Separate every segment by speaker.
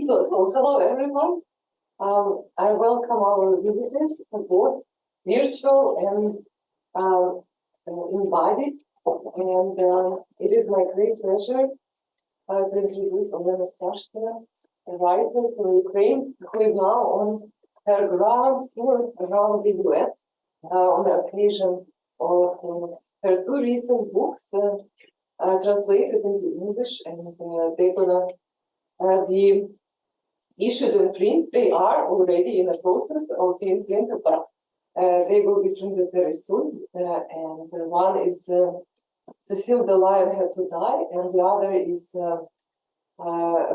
Speaker 1: So hello everyone. I welcome our visitors, both virtual and invited. And it is my great pleasure to introduce Olena Stiazhkina, a writer from Ukraine, who is now on her grounds tour around the US on the occasion of her two recent books translated into English, and they're gonna be issued in print. They are already in the process of being printed, but they will be printed very soon. And one is Cecil the Lion Had to Die, and the other is a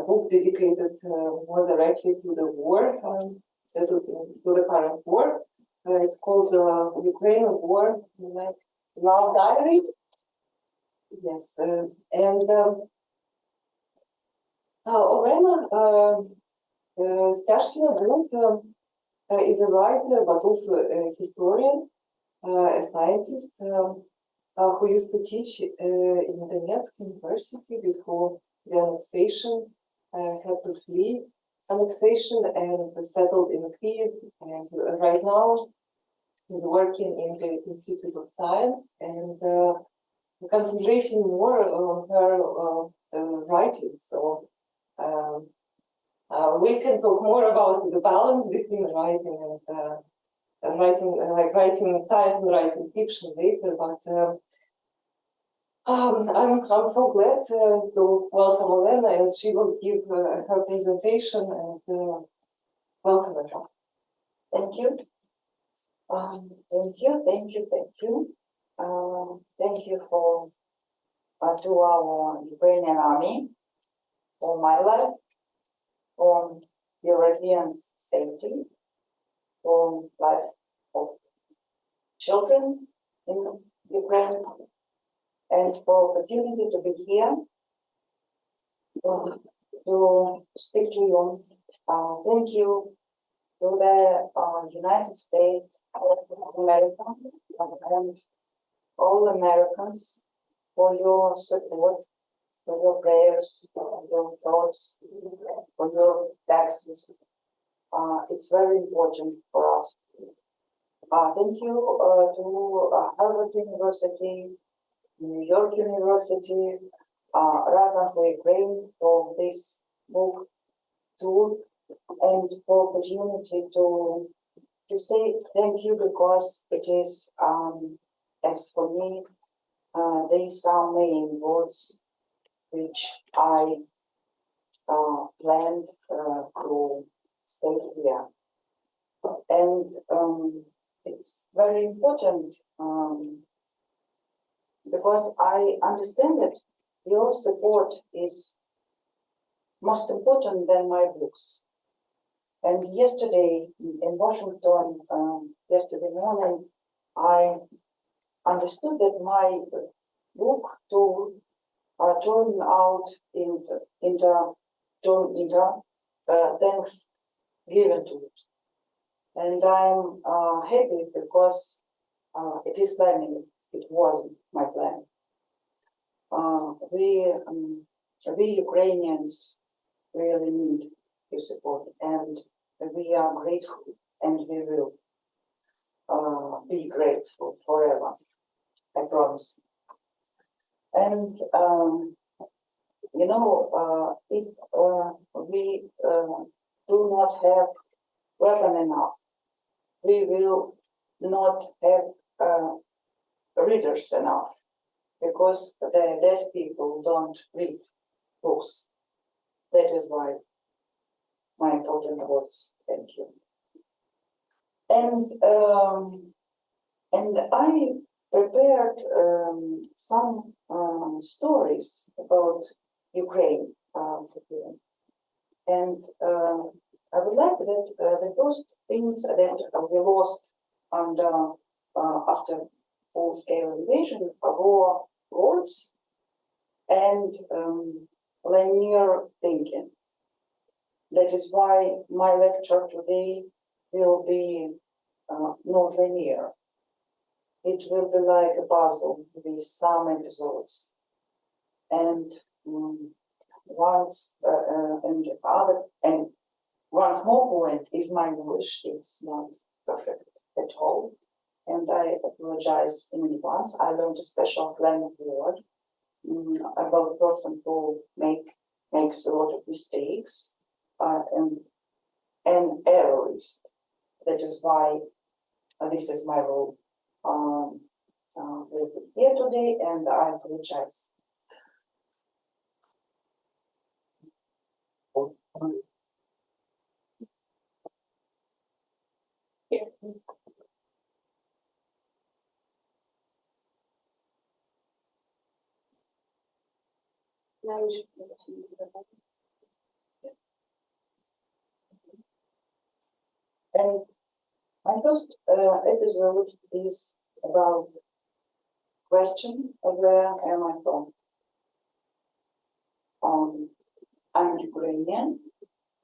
Speaker 1: book dedicated more directly to the war, to the current war. It's called Ukrainian War Diary. Yes, and Olena Stiazhkina both is a writer, but also a historian, a scientist who used to teach in Donetsk University before the annexation, had to flee annexation and settled in Kyiv. And right now is working in the Institute of Science and concentrating more on her writing. So we can talk more about the balance between writing and writing science and writing fiction later. But I'm so glad to welcome Olena, and she will give her presentation. And welcome her.
Speaker 2: Thank you. Thank you. Thank you for to our Ukrainian army, for my life, for European safety, for life of children in Ukraine, and for opportunity to be here to speak to you. Thank you to the United States of America and all Americans for your support, for your prayers, for your thoughts, for your taxes. It's very important for us. Thank you to Harvard University, New York University, Razan for Ukraine for this book tour, and for opportunity to say thank you, because it is, as for me, these are main words which I planned to stay here. And it's very important because I understand that your support is most important than my books. And yesterday in Washington, yesterday morning, I understood that my book tour turned out into thanks given to it. And I'm happy because it is planning. It wasn't my plan. We Ukrainians really need your support, and we are grateful, and we will be grateful forever. I promise. And if we do not have weapon enough, we will not have readers enough, because the dead people don't read books. That is why my important words. Thank you. And I prepared some stories about Ukraine. And I would like that the first things that we lost after full-scale invasion were words and linear thinking. That is why my lecture today will be not linear. It will be like a puzzle with some episodes. And once more point is my English is not perfect at all, and I apologize in advance. I learned a special slang word about person who makes a lot of mistakes and an errorist. That is why this is my role here today, and I apologize.
Speaker 1: Now we should continue to the
Speaker 2: And my first episode is about question of where am I from? I'm Ukrainian.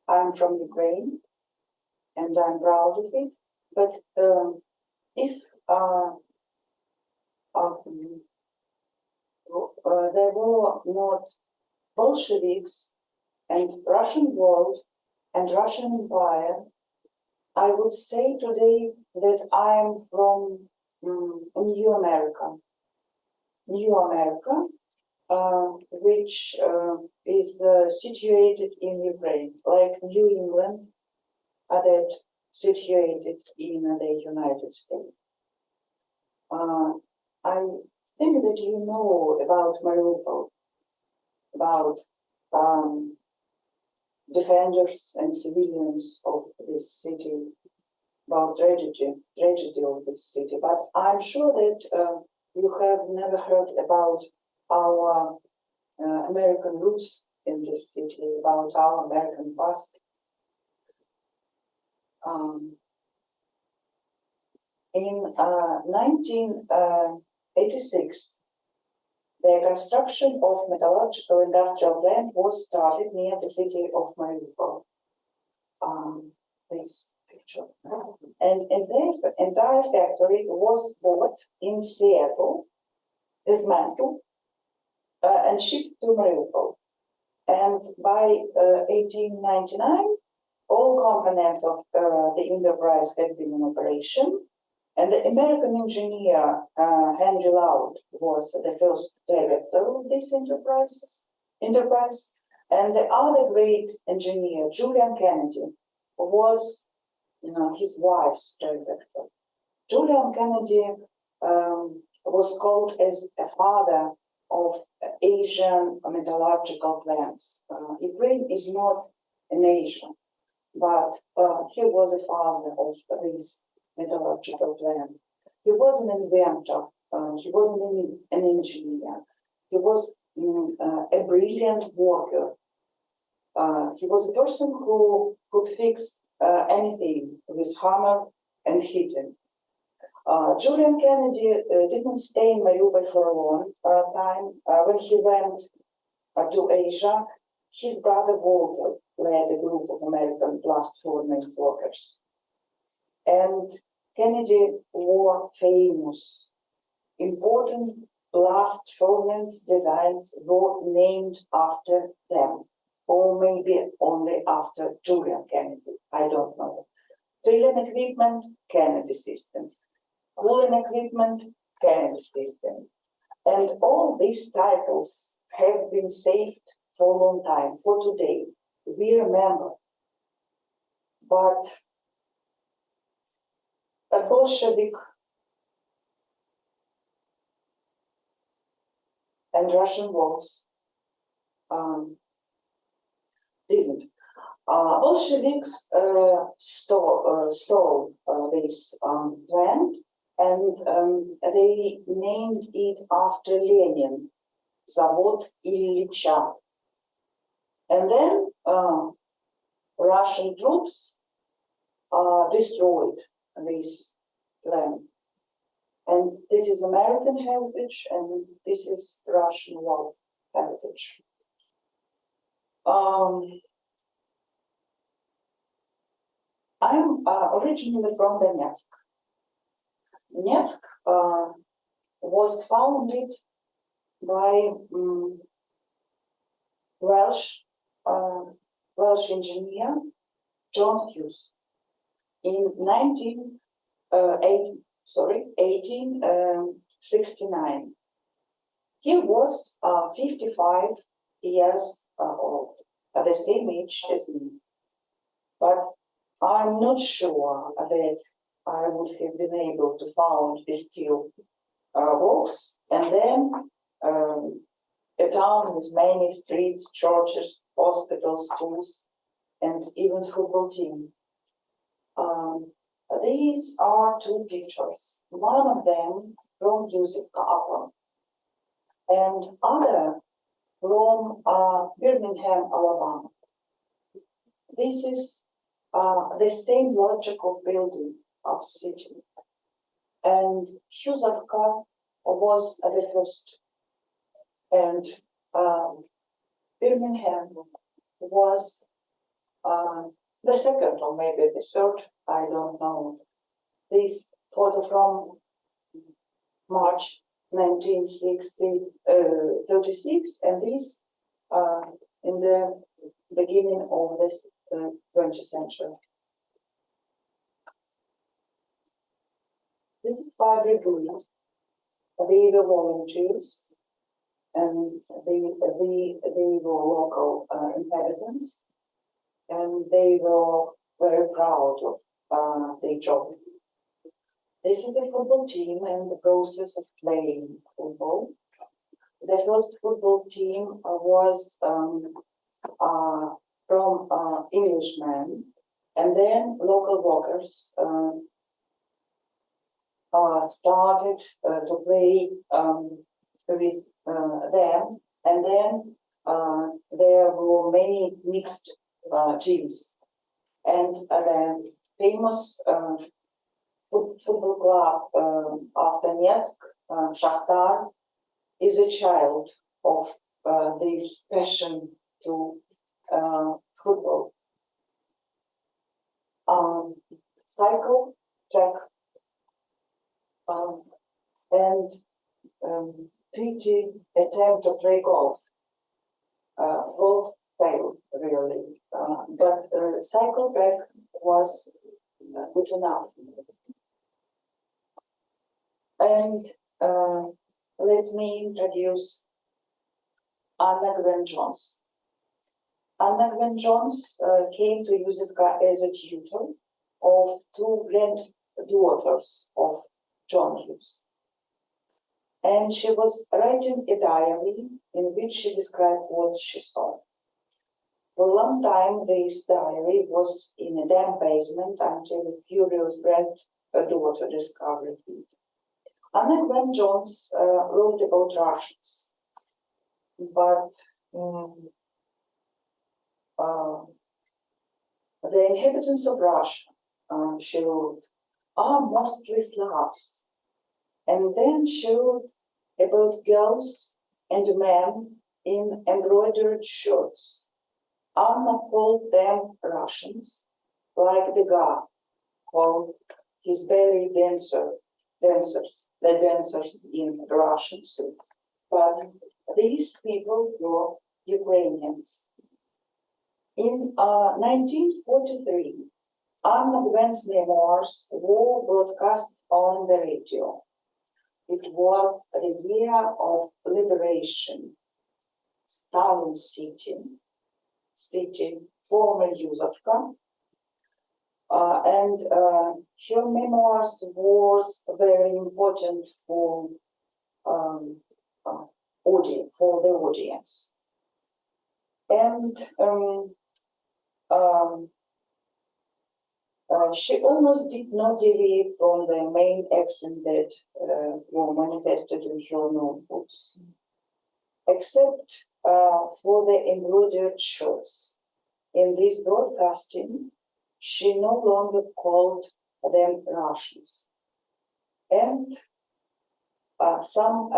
Speaker 2: I'm from Ukraine, and I'm proud of it. But if there were not Bolsheviks and Russian world and Russian Empire, I would say today that I'm from New America. New America, which is situated in Ukraine, like New England, that situated in the United States. I think that you know about Mariupol, about defenders and civilians of this city, about tragedy of this city. But I'm sure that you have never heard about our American roots in this city, about our American past. In 1986, the construction of metallurgical industrial plant was started near the city of Mariupol. This picture. And the entire factory was bought in Seattle, dismantled, and shipped to Mariupol. And by 1899, all components of the enterprise had been in operation. And the American engineer, Henry Loud, was the first director of this enterprise. And the other great engineer, Julian Kennedy, was his vice director. Julian Kennedy was called as a father of Asian metallurgical plants. Ukraine is not an Asia, but he was a father of this metallurgical plant. He was an inventor. He wasn't an engineer. He was a brilliant worker. He was a person who could fix anything with hammer and hitting. Julian Kennedy didn't stay in Mariupol for a long time. When he went to Asia, his brother Walter led a group of American blast furnace workers. And Kennedy were famous. Important blast furnace designs were named after them, or maybe only after Julian Kennedy, I don't know. Drilling equipment, Kennedy system. Cooling equipment, Kennedy system. And all these titles have been saved for a long time, for today. We remember. But a Bolshevik and Russian wars didn't. Bolsheviks stole this plant, and they named it after Lenin, Zavod Ilyich. And then Russian troops destroyed this plant. And this is American heritage, and this is Russian war heritage. I'm originally from Donetsk. Donetsk was founded by Welsh Welsh engineer John Hughes in 1869. He was 55 years old, at the same age as me. But I'm not sure that I would have been able to found the steel works, and then a town with many streets, churches, hospitals, schools, and even football team. These are two pictures. One of them from Izolyatsia and other from Birmingham, Alabama. This is the same logic of building of city. And Izolyatsia was the first, and Birmingham was the second, or maybe the third, I don't know. This photo from March 1936, and this in the beginning of this 20th century. This is Padre Bulla. They were volunteers, and they were local inhabitants, and they were very proud of their job. This is a football team and the process of playing football. The first football team was from Englishmen, and then local workers started to play with them, and then there were many mixed teams. And the famous football club of Donetsk, Shakhtar, is a child of this passion to football. Cycle, track, and PT attempt to play golf. Both failed, really, but cycle track was good enough. And let me introduce Anna Gwen Jones. Anna Gwen Jones came to Izolyatsia as a tutor of two granddaughters of John Hughes. And she was writing a diary in which she described what she saw. For a long time, this diary was in a damp basement until a curious granddaughter discovered it. Anna Gwen Jones wrote about Russians, but the inhabitants of Russia, she wrote, are mostly Slavs. And then she wrote about girls and men in embroidered shirts. Anna called them Russians, like the guy called his belly dancers in Russian suits. But these people were Ukrainians. In 1943, Anna Gwen's memoirs were broadcast on the radio. It was the year of liberation. Stalin city, former Izolyatsia, and her memoirs was very important for the audience. And she almost did not deviate from the main accent that were manifested in her notebooks, except for the embroidered shirts. In this broadcasting, she no longer called them Russians. And some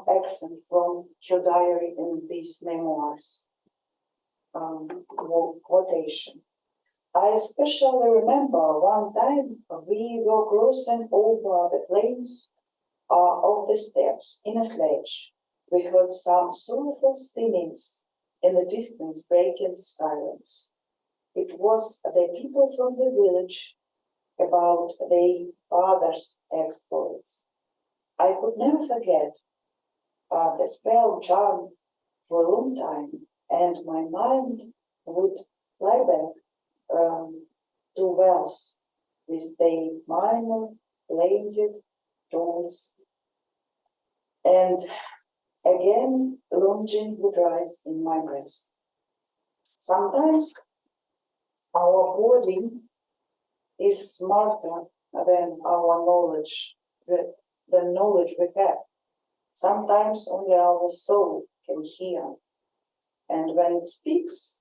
Speaker 2: accent from her diary in these memoirs, quotation. I especially remember one time we were crossing over the plains of the steppes in a sledge we heard some soulful singings in the distance breaking the silence. It was the people from the village about their father's exploits. I could never forget the spell charm for a long time, and my mind would fly back to wells with their minor plaintive tones, and again longing would rise in my breast. Sometimes our body is smarter than our knowledge, the knowledge we have. Sometimes only our soul can hear, and when it speaks,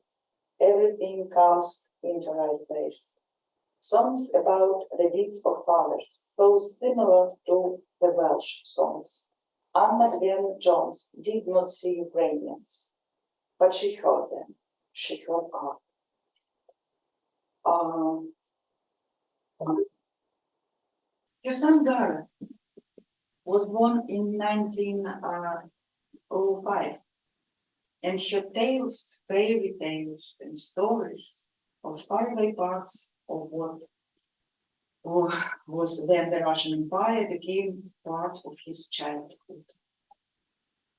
Speaker 2: everything comes into right place. Songs about the deeds of fathers, so similar to the Welsh songs. Anna Glenn Jones did not see Ukrainians, but she heard them. She heard art.
Speaker 3: Your son Gareth was born in 1905, and her tales, fairy tales, and stories of faraway parts of what was then the Russian Empire became part of his childhood.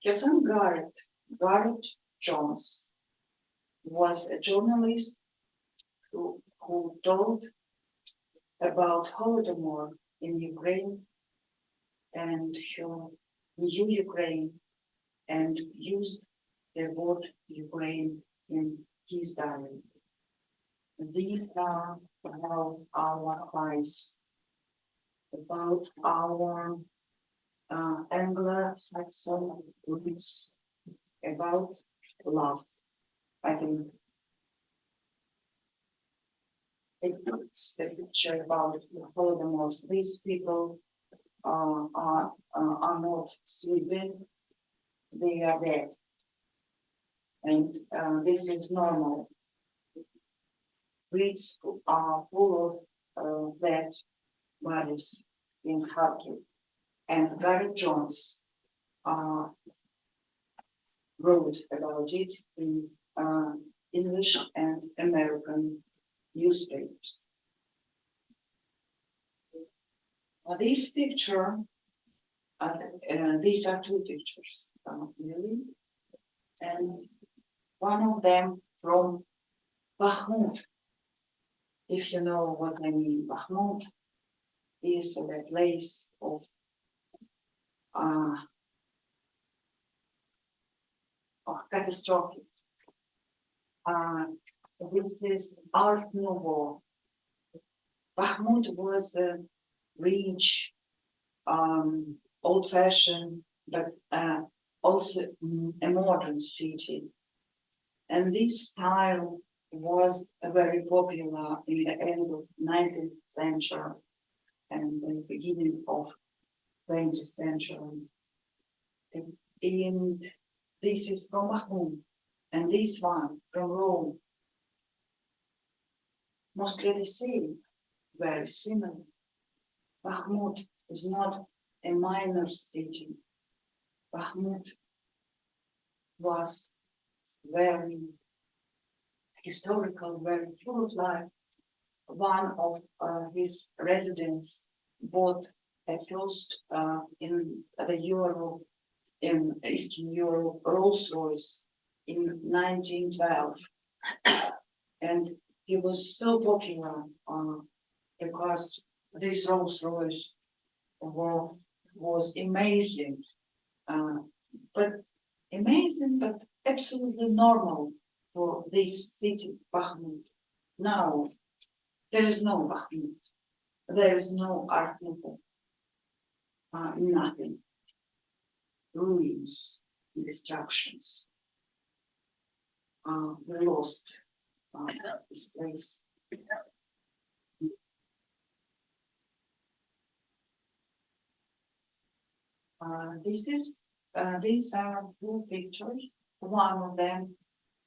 Speaker 3: Her son Gareth Jones, was a journalist who told about Holodomor in Ukraine and who knew Ukraine and used the word Ukraine in his diary. These are about our eyes, about our Anglo-Saxon roots, about love. I think it's a picture about the Holodomor. These people are not sleeping, they are dead. And this is normal. Streets are full of dead bodies in Kharkiv. And Gareth Jones wrote about it in English and American newspapers. This picture, these are two pictures, really, and one of them from Bakhmut. If you know what I mean, Bakhmut is a place of catastrophe. This is Art Nouveau. Bakhmut was a rich, old-fashioned, but also a modern city. And this style was very popular in the end of 19th century and the beginning of 20th century. And this is from Bakhmut, and this one from Rome. Mostly the same, very similar. Bakhmut is not a minor city. Bakhmut was very historical, very full of life. One of his residents bought a first in Eastern Europe Rolls-Royce in 1912, and he was so popular because this Rolls-Royce was amazing, but absolutely normal for this city, Bakhmut. Now, there is no Bakhmut, there is no Art Nouveau, nothing, ruins, destructions. We lost this place. These are two pictures. One of them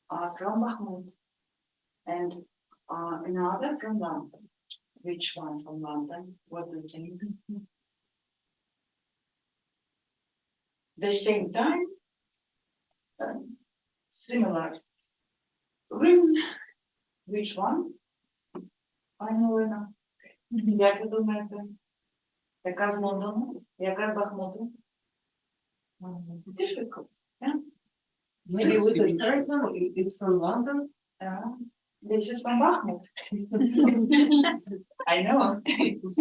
Speaker 3: from Bakhmut and another from London. Which one from London? What do you think? The same time similar rim. Which one? Пані Олена, як ви думаєте? Яка з Лондону? Яка з Бахмуту? Difficult, yeah?
Speaker 1: Maybe with the person, it's from London.
Speaker 3: This is from Bakhmut. I know.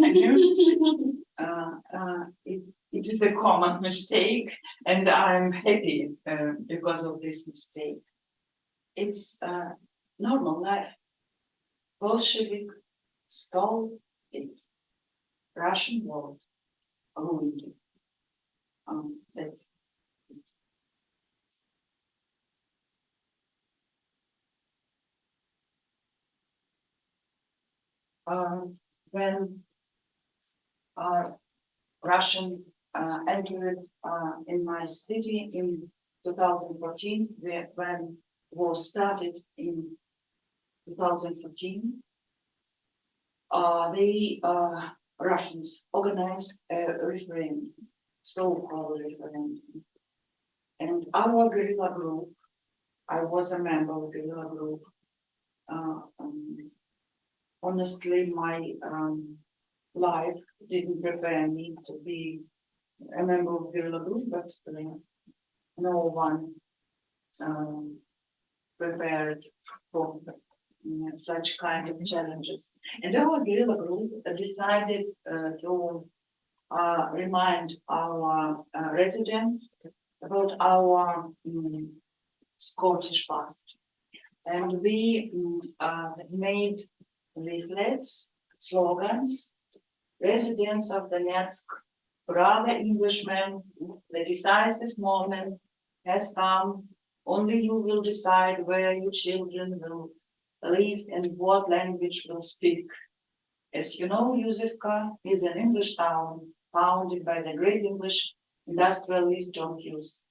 Speaker 3: I know. It is a common mistake, and I'm happy because of this mistake. It's normal life. Bolshevik stole it. Russian world ruined it. That's when Russian entered in my city in 2014, when war started in 2014, the Russians organized a referendum, so-called referendum. And our guerrilla group, I was a member of the guerrilla group. Honestly, my life didn't prepare me to be a member of the guerrilla group, but no one prepared for such kind of challenges. And our guerrilla group decided to remind our residents about our Scottish past. And we made leaflets, slogans. Residents of Donetsk, brother Englishmen, the decisive moment has come. Only you will decide where your children will live and what language will speak. As you know, Yuzivka is an English town founded by the great English industrialist John Hughes.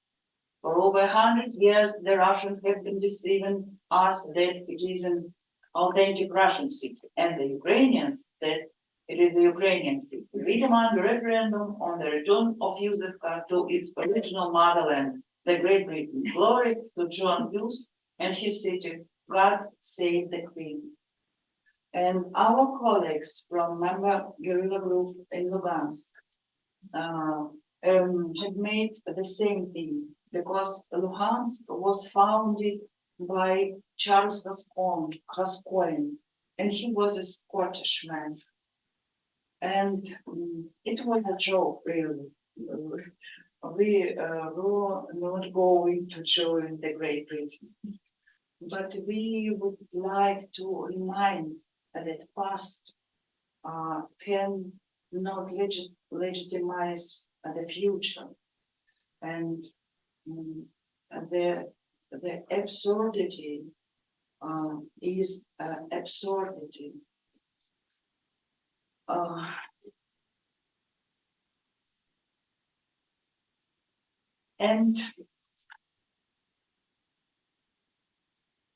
Speaker 3: For over 100 years, the Russians have been deceiving us that it is an authentic Russian city, and the Ukrainians that it is the Ukrainian city. We demand a referendum on the return of Yuzivka to its original motherland, the Great Britain. Glory to John Hughes and his city. God save the Queen. And our colleagues from member guerrilla group in Lugansk had made the same thing, because Luhansk was founded by Charles Gascoigne, and he was a Scottish man. And it was a joke, really. We were not going to join the Great Britain. But we would like to remind that past can not legitimize the future. And the absurdity is absurdity. And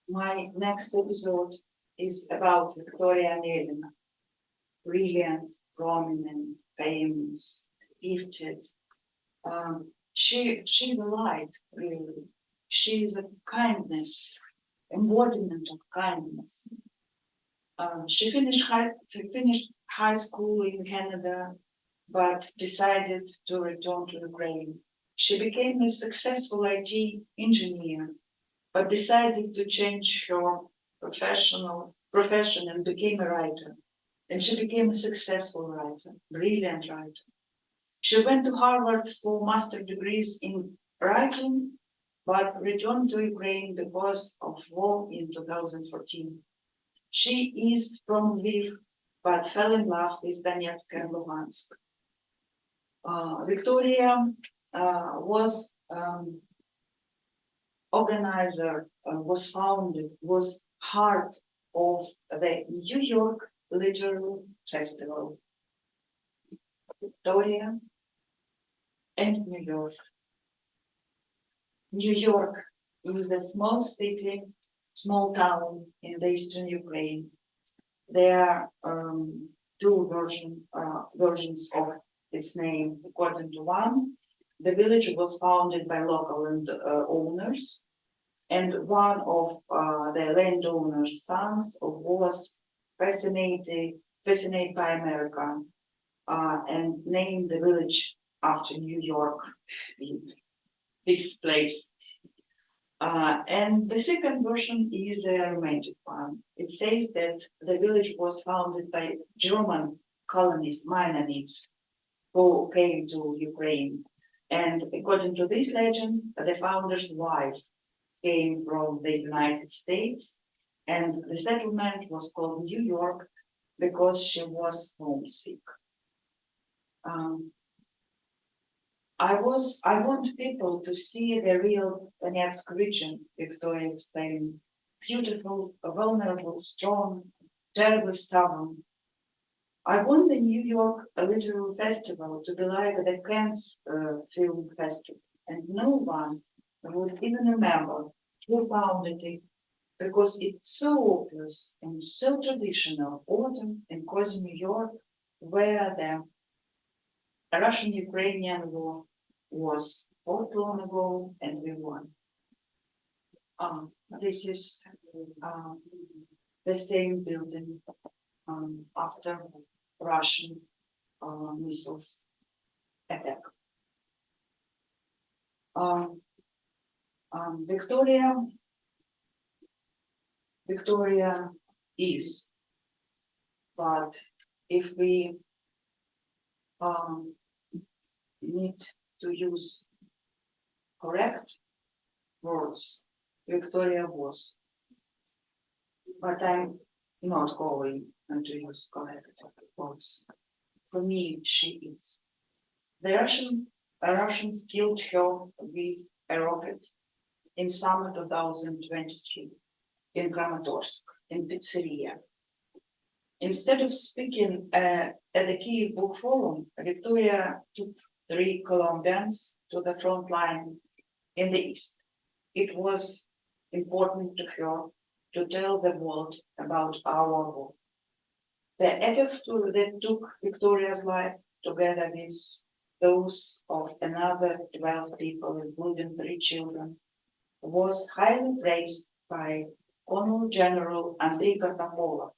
Speaker 3: my next episode is about Victoria Nelina, brilliant, prominent, famous, gifted. She's a light, really. She's a kindness, embodiment of kindness. She finished high school in Canada, but decided to return to Ukraine. She became a successful IT engineer, but decided to change her profession and became a writer. And she became a successful writer, brilliant writer. She went to Harvard for master's degrees in writing, but returned to Ukraine because of war in 2014. She is from Lviv, but fell in love with Donetsk and Luhansk. Victoria was organizer, was founded, was heart of the New York Literary Festival. Victoria and New York. New York is a small city, small town in the eastern Ukraine. There are two versions of its name. According to one, The village was founded by local owners, and one of the landowner's sons was fascinated by America and named the village after New York, this place. And the second version is a romantic one. It says that the village was founded by German colonist Mennonites who came to Ukraine. And according to this legend, the founder's wife came from the United States, and the settlement was called New York because she was homesick. I want people to see the real Donetsk region, Victoria explained. Beautiful, vulnerable, strong, terribly stubborn. I want the New York Literary Festival to be like the Cannes Film Festival, and no one would even remember who founded it, because it's so obvious and so traditional. Autumn and cozy New York, where the Russian-Ukrainian war was fought long ago, and we won. This is the same building after Russian missiles attack. Victoria is, but if we need to use correct words, Victoria was. But I'm not going to use correct words. For me, she is. The Russians killed her with a rocket in summer 2023 in Kramatorsk, in Pizzeria. Instead of speaking at the Kyiv Book Forum, Victoria took 3 Colombians to the front line in the east. It was important to her to tell the world about our war. The effort that took Victoria's life, together with those of another 12 people, including 3 children, was highly praised by Colonel General Andrei Kartapolov,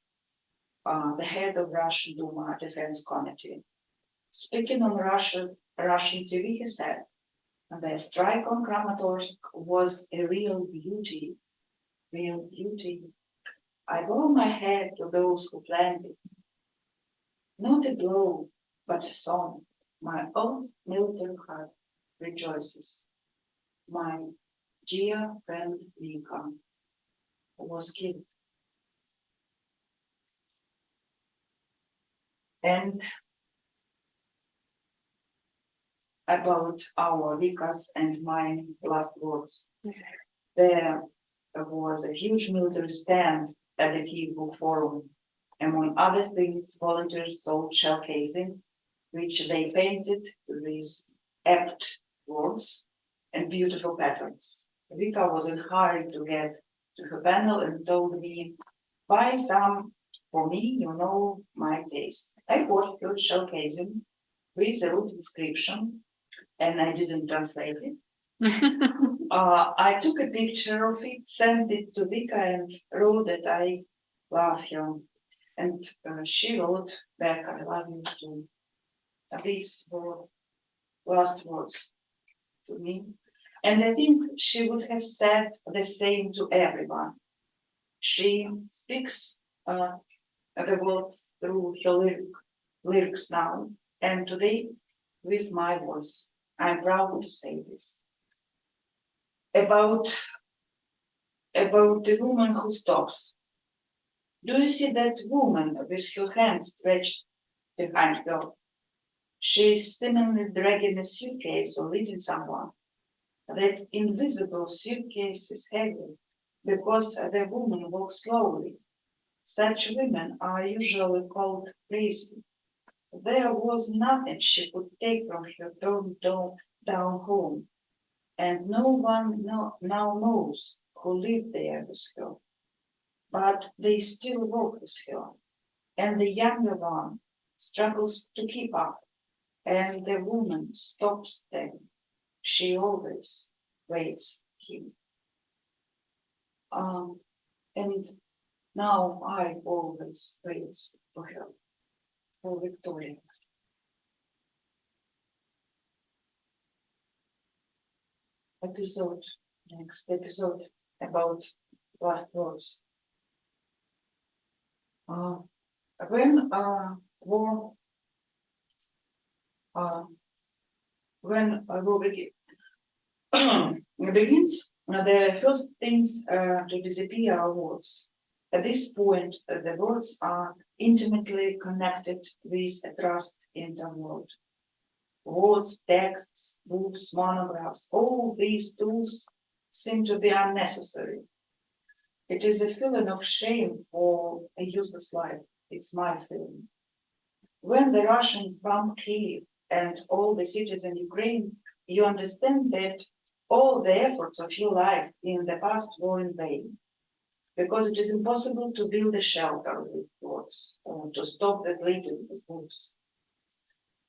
Speaker 3: the head of Russian Duma Defense Committee. Speaking on Russian TV, he said, the strike on Kramatorsk was a real beauty. I bow my head to those who planned it. Not a blow, but a song. My own military heart rejoices. My dear friend Vika was killed. And about our Vika's and my last words, there was a huge military stand at the Kyiv Book Forum. Among other things, volunteers sold shell casing, which they painted with apt words and beautiful patterns. Vika was in a hurry to get to her panel and told me, buy some for me, you know my taste. I bought her shell casing with a root inscription, and I didn't translate it. I took a picture of it, sent it to Vika, and wrote that I love her. And she wrote back, I love you too. These were last words to me. And I think she would have said the same to everyone. She speaks the words through her lyrics now, and today with my voice. I'm proud to say this. About the woman who stops. Do you see that woman with her hands stretched behind her? She's seemingly dragging a suitcase or leading someone. That invisible suitcase is heavy because the woman walks slowly. Such women are usually called crazy. There was nothing she could take from her down home, and no one now knows who lived there with her. But they still walk with her, and the younger one struggles to keep up, and the woman stops them she always waits him. And now I always wait for her, for Victoria. Next episode about last words. When war begins, the first things to disappear are words. At this point, the words are intimately connected with a trust in the world. Words, texts, books, monographs, all these tools seem to be unnecessary. It is a feeling of shame for a useless life. It's my feeling. When the Russians bomb Kyiv and all the cities in Ukraine, you understand that all the efforts of your life in the past were in vain, because it is impossible to build a shelter with words or to stop the bleeding with words.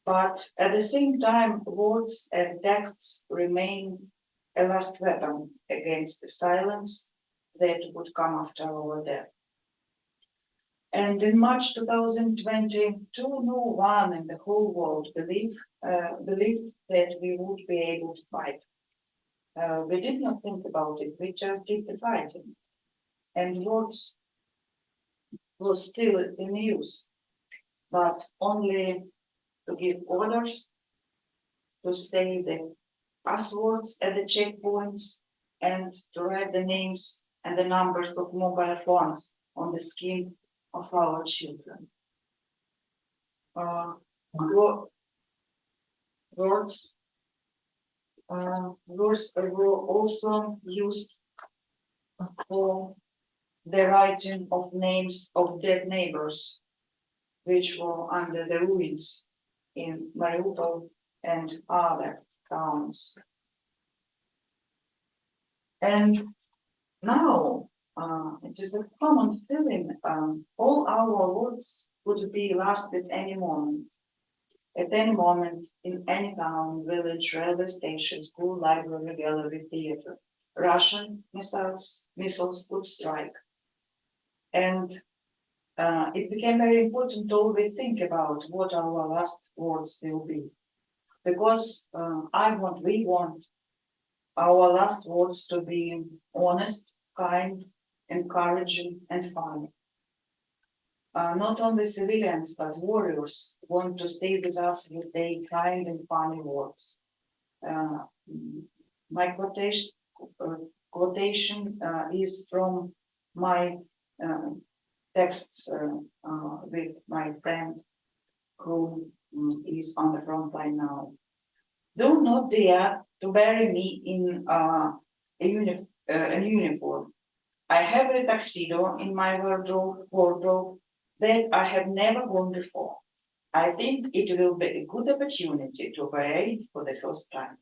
Speaker 3: But at the same time, words and texts remain a last weapon against the silence that would come after our death. And in March 2022, no one in the whole world believed that we would be able to fight. We did not think about it, we just did the fighting. And words were still in use, but only to give orders, to say the passwords at the checkpoints, and to write the names and the numbers of mobile phones on the skin of our children. Words were also used for the writing of names of dead neighbors, which were under the ruins in Mariupol and other towns. And now it is a common feeling, all our words could be lost at any moment. At any moment, in any town, village, railway station, school, library, gallery, theater, Russian missiles could strike. And it became very important to always think about what our last words will be. Because we want our last words to be honest, kind, encouraging, and funny. Not only civilians, but warriors want to stay with us with their kind and funny words. My quotation is from my texts with my friend who is on the front line now. Do not dare to bury me in a uniform. I have a tuxedo in my wardrobe that I have never worn before. I think it will be a good opportunity to wear it for the first time.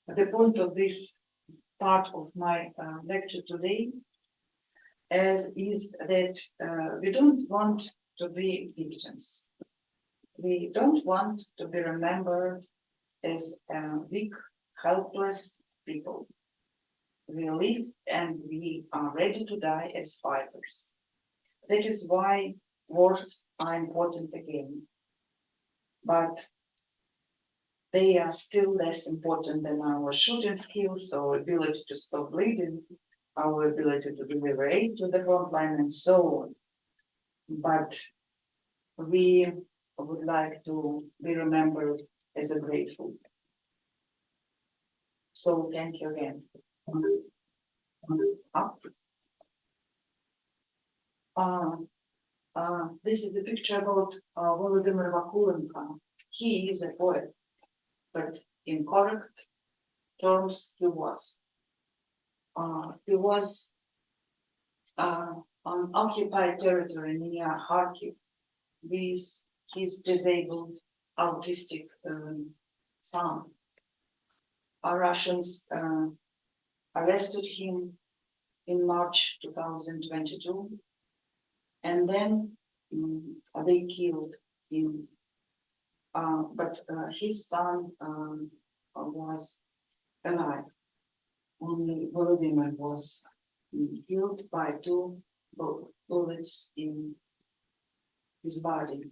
Speaker 3: The point of this part of my lecture today is that we don't want to be victims. We don't want to be remembered as weak, helpless people. We live and we are ready to die as fighters. That is why words are important again. But they are still less important than our shooting skills, our ability to stop bleeding, our ability to deliver aid to the front line, and so on. But we would like to be remembered as a grateful. So thank you again. This is a picture about Volodymyr Vakulenko. He is a poet, but in correct terms, he was. He was on occupied territory near Kharkiv with his disabled autistic son. Our Russians arrested him in March 2022, and then they killed him but his son was alive. Only Volodymyr was killed by two bullets in his body.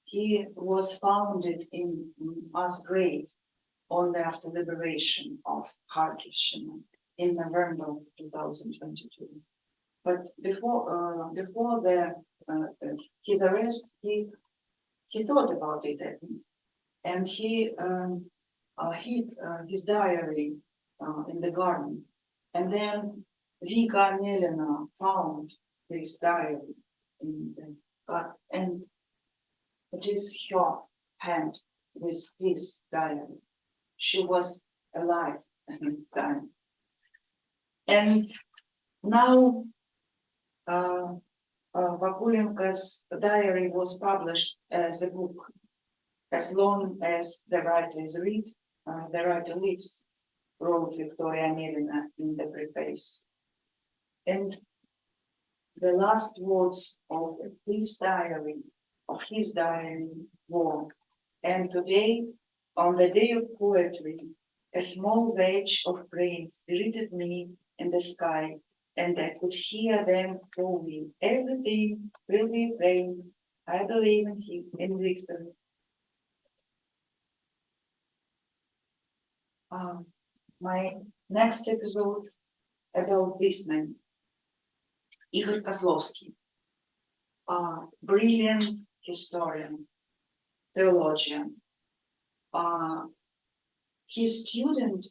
Speaker 3: He was found in mass grave only after liberation of Kharkivshina in November 2022. But before his arrest, he thought about it, I think, and he hid his diary in the garden, and then Vika Melina found this diary in the garden, and it is her hand with his diary. She was alive at the time, and now Vakulenka's diary was published as a book. As long as the writer is the writer lives, wrote Victoria Melina in the preface. And the last words of his diary were, and today, on the day of poetry, a small wedge of praise greeted me in the sky, and I could hear them calling, everything will be framed. I believe in him, in Victor. My next episode about this man, Igor Kozlovsky, brilliant historian, theologian. His student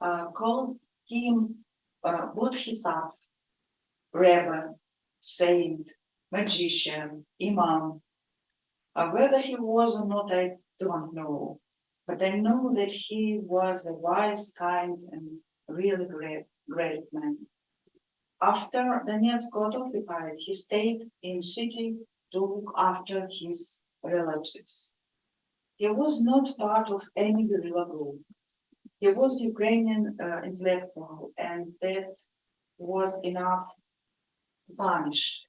Speaker 3: called him Bodhisattva, Rebbe, saint, magician, imam. Whether he was or not, I don't know. But I know that he was a wise, kind, and really great man. After Donetsk got occupied, he stayed in city to look after his relatives. He was not part of any guerrilla group. He was Ukrainian intellectual, and that was enough to punish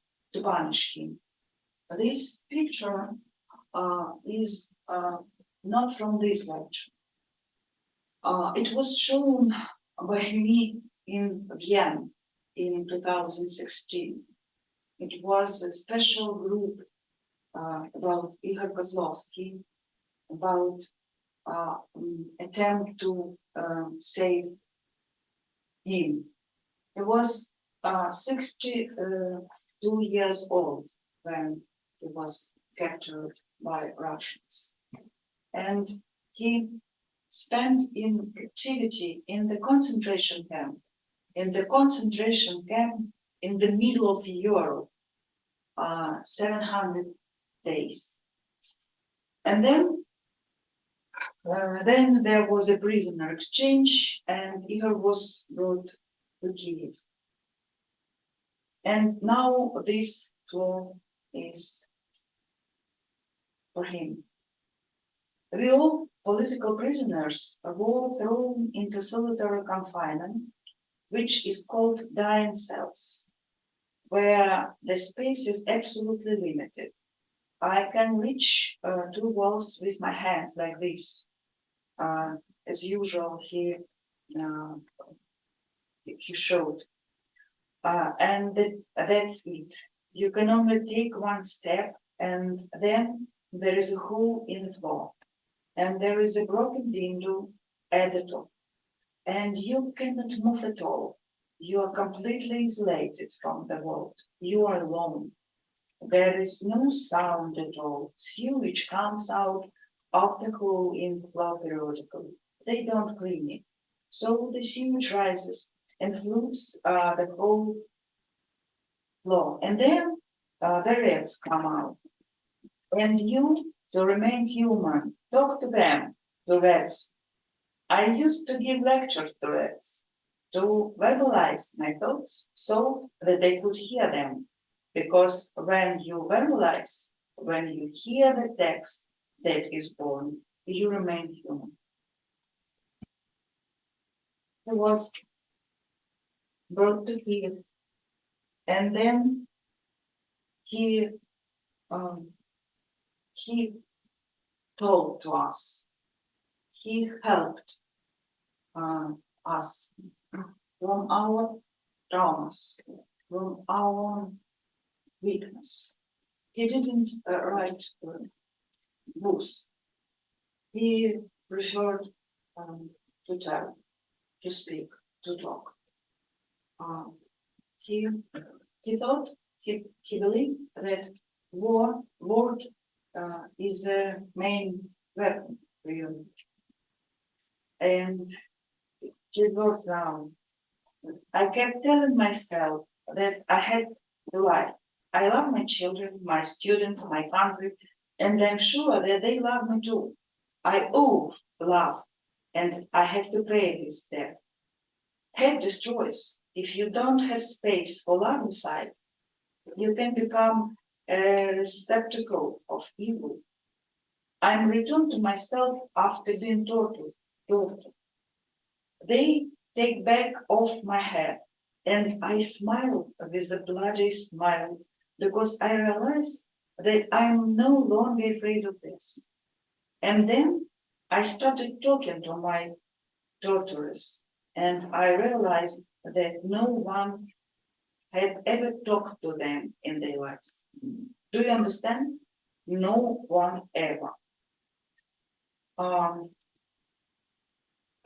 Speaker 3: him. This picture is not from this lecture. It was shown by me in Vienna in 2016. It was a special group about Igor Kozlovsky, about attempt to save him. He was 62 years old when he was captured by Russians. And he spent in captivity in the concentration camp, in the middle of Europe, 700 days. And then there was a prisoner exchange, and Igor was brought to Kiev. And now this floor is for him. We all political prisoners were thrown into solitary confinement, which is called dying cells, where the space is absolutely limited. I can reach two walls with my hands like this. As usual, he showed. And that's it. You can only take one step, and then there is a hole in the floor. And there is a broken window at the top. And you cannot move at all. You are completely isolated from the world. You are alone. There is no sound at all. Sewage comes out of the hole in the floor periodically. They don't clean it. So the sewage rises and floods the whole floor. And then the rats come out. And you, to remain human, talk to them, to rats. I used to give lectures to rats, to verbalize my thoughts so that they could hear them. Because when you verbalize, when you hear the text that is born, you remain human. He was brought to Kiev, and then he told to us. He helped us from our traumas, from our weakness. He didn't write books. He preferred to tell, to speak, to talk. He thought, he believed that word is the main weapon, really. And he works down. I kept telling myself that I had to lie. I love my children, my students, my country, and I'm sure that they love me too. I owe love, and I have to pay this debt. Hate destroys. If you don't have space for love inside, you can become a receptacle of evil. I'm returned to myself after being tortured. They take back off my head, and I smile with a bloody smile because I realize that I'm no longer afraid of this. And then I started talking to my torturers, and I realized that no one had ever talked to them in their lives. Do you understand? No one ever.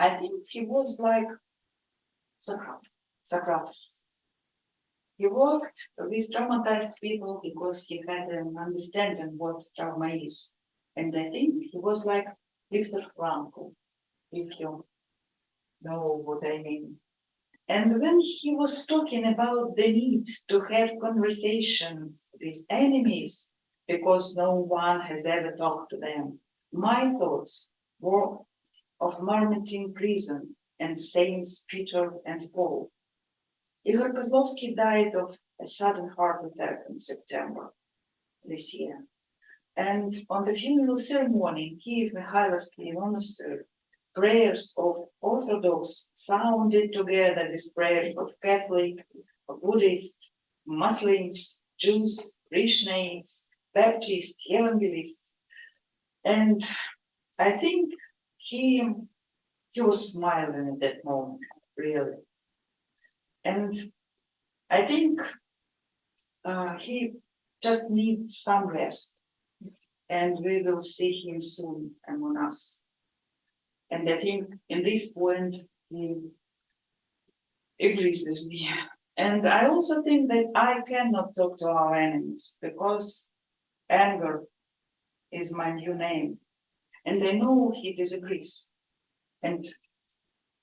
Speaker 3: I think he was like Socrates. He worked with traumatized people because he had an understanding what trauma is. And I think he was like Viktor Frankl, if you know what I mean. And when he was talking about the need to have conversations with enemies, because no one has ever talked to them, my thoughts were of Marmatin prison and Saints Peter and Paul. Igor Kozlovsky died of a sudden heart attack in September this year. And on the funeral ceremony in Kiev Mikhailovsky Monastery, prayers of Orthodox sounded together with prayers of Catholic, Buddhist, Muslims, Jews, Krishnas, Baptists, Evangelists. And I think he was smiling at that moment, really. And I think he just needs some rest. And we will see him soon among us. And I think in this point, he agrees with me. And I also think that I cannot talk to our enemies because anger is my new name. And I know he disagrees. And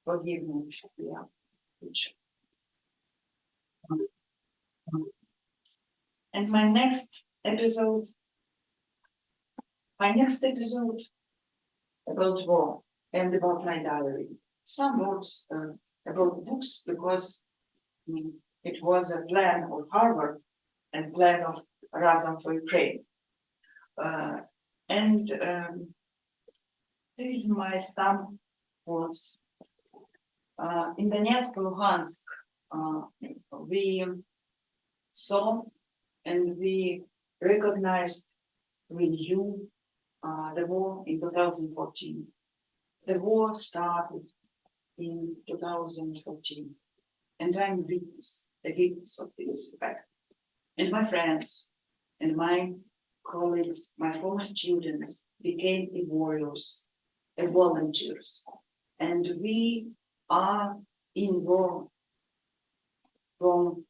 Speaker 3: forgiveness should be our future. And my next episode about war and about my diary. Some words about books because it was a plan of Harvard and plan of Razum for Ukraine. And this is my some words. In Donetsk, Luhansk, we saw and we recognized, we knew the war in 2014. The war started in 2014, and I'm the witness of this fact. And my friends and my colleagues, my former students became warriors, volunteers, and we are in war from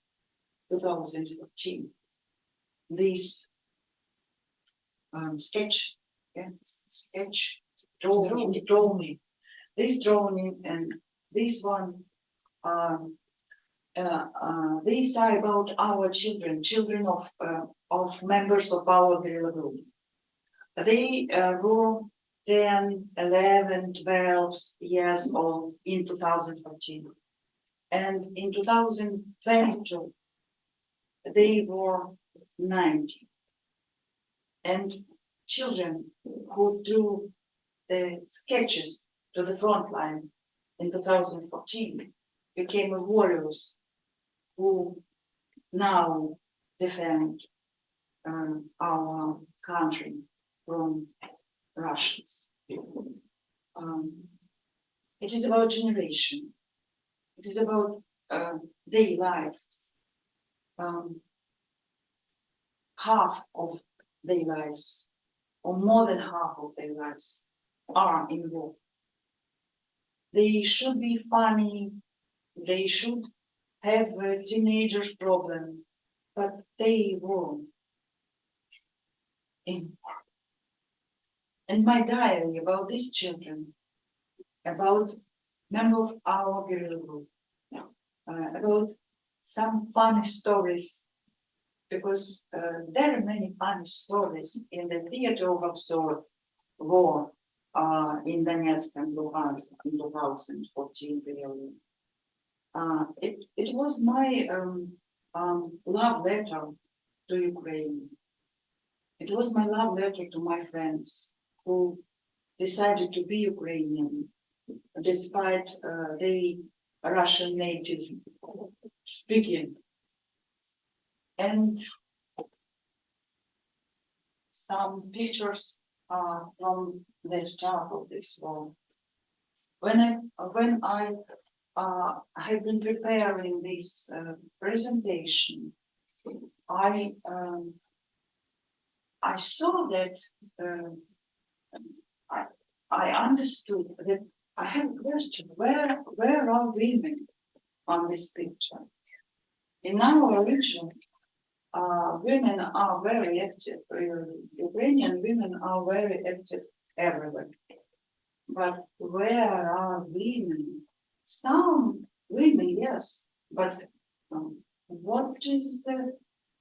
Speaker 3: 2014. This drawing, this drawing and this one, these are about our children of members of our guerrilla group. They were 10, 11, 12 years old in 2014. And in 2022, they were 90. And children who drew the sketches to the front line in 2014 became warriors who now defend our country from Russians. It is about generation. It is about their lives. Half of their lives, or more than half of their lives, are in war. They should be funny. They should have a teenager's problem, but they were in war. And my diary about these children, about members of our guerrilla group, about some funny stories, because there are many funny stories in the theater of absurd war in Donetsk and Luhansk in 2014 really. It was my love letter to Ukraine. It was my love letter to my friends who decided to be Ukrainian despite the Russian native speaking. And some pictures from the start of this war. When I have been preparing this presentation, I saw that I understood that I have a question: where are women on this picture? In our region, women are very active. Ukrainian women are very active everywhere. But where are women? Some women, yes, but what is the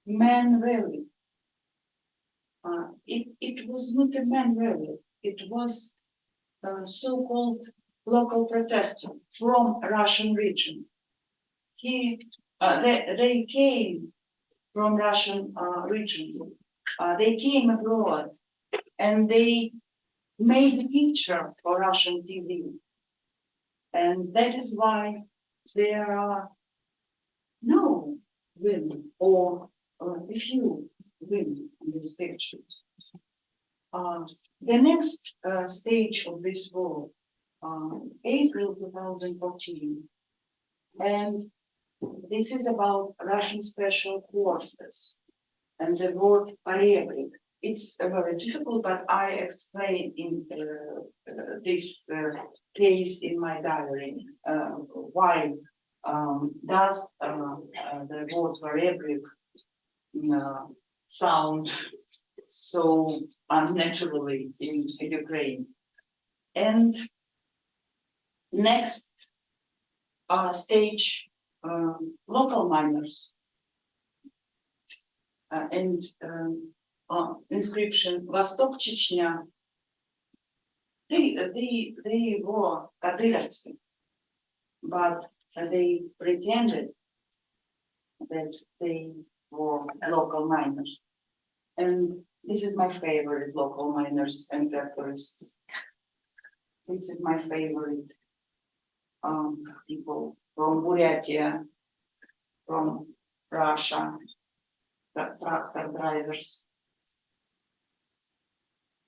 Speaker 3: man really? It was not a man really. It was so-called local protester from Russian region. They came from Russian regions. They came abroad and they made a picture for Russian TV. And that is why there are no women or a few women in this picture. The next stage of this war, April 2014, and this is about Russian special forces and the word "поребрик." It's very difficult, but I explain in this case in my diary why does the word "поребрик" sound so unnaturally in Ukraine. And next stage, local miners and inscription Vostok Chechnya. They were Kadyrovцы, but they pretended that they were local miners. And this is my favorite local miners and tractorists. This is my favorite people from Buryatia, from Russia, tractor drivers.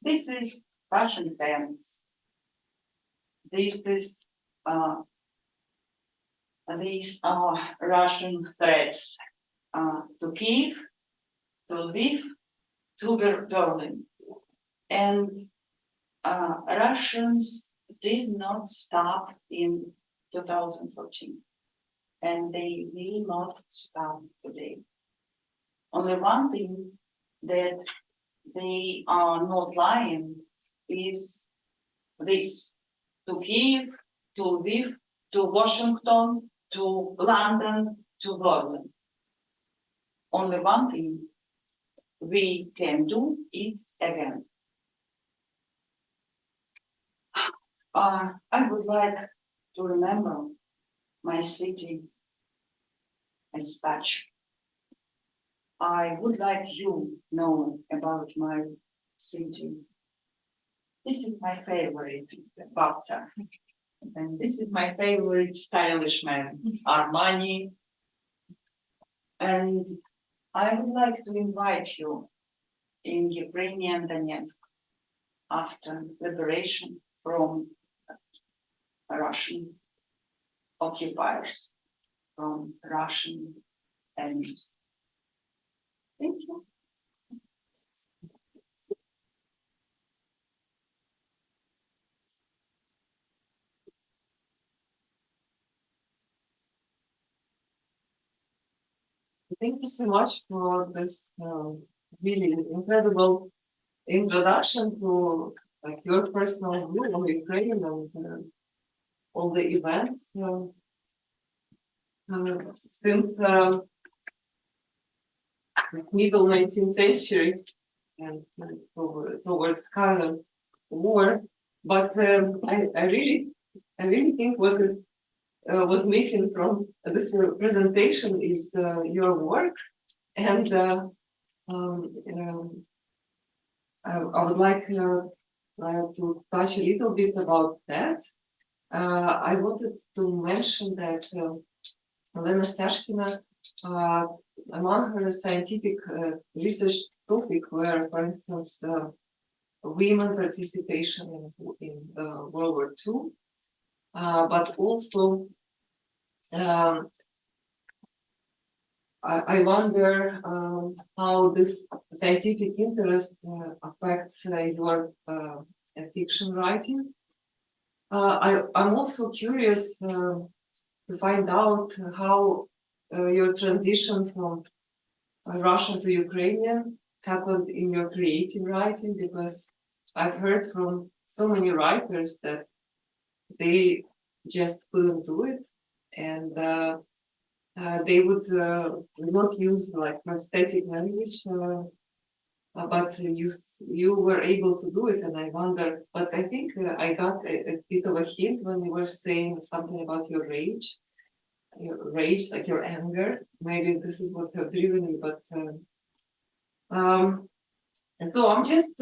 Speaker 3: This is Russian tanks. These are Russian threats to Kiev, to Lviv, to Berlin. And Russians did not stop in 2014. And they will not stop today. Only one thing that they are not lying is this: to Kiev, to Lviv, to Washington, to London, to Berlin. Only one thing we can do it again. I would like to remember my city as such. I would like you to know about my city. This is my favorite babza, and this is my favorite stylish man, Armani. And I would like to invite you in Ukrainian Donetsk after liberation from Russian occupiers, from Russian enemies. Thank you.
Speaker 1: Thank you so much for this really incredible introduction to like your personal view on Ukraine and all the events since middle 19th century and towards current war. But I really think what is was missing from this presentation is your work, and I would like to touch a little bit about that. I wanted to mention that Olena Stiazhkina, among her scientific research topics were, for instance, women participation in World War II, but also I wonder how this scientific interest affects your fiction writing. I'm also curious to find out how your transition from Russian to Ukrainian happened in your creative writing, because I've heard from so many writers that they just couldn't do it, and they would not use like prosthetic language, but you were able to do it, and I wonder. But I think I got a bit of a hint when you were saying something about your rage, like your anger. Maybe this is what have driven you. But and so I'm just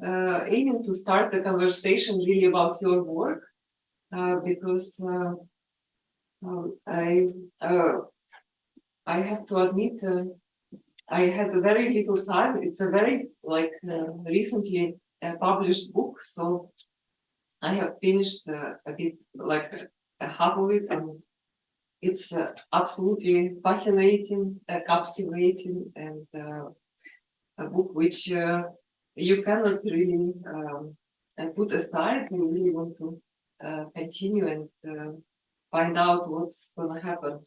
Speaker 1: aiming to start the conversation really about your work, because I have to admit I had very little time. It's a very recently published book, so I have finished a bit like a half of it, and it's absolutely fascinating, captivating, and a book which you cannot really put aside. You really want to continue and find out what's going to happen.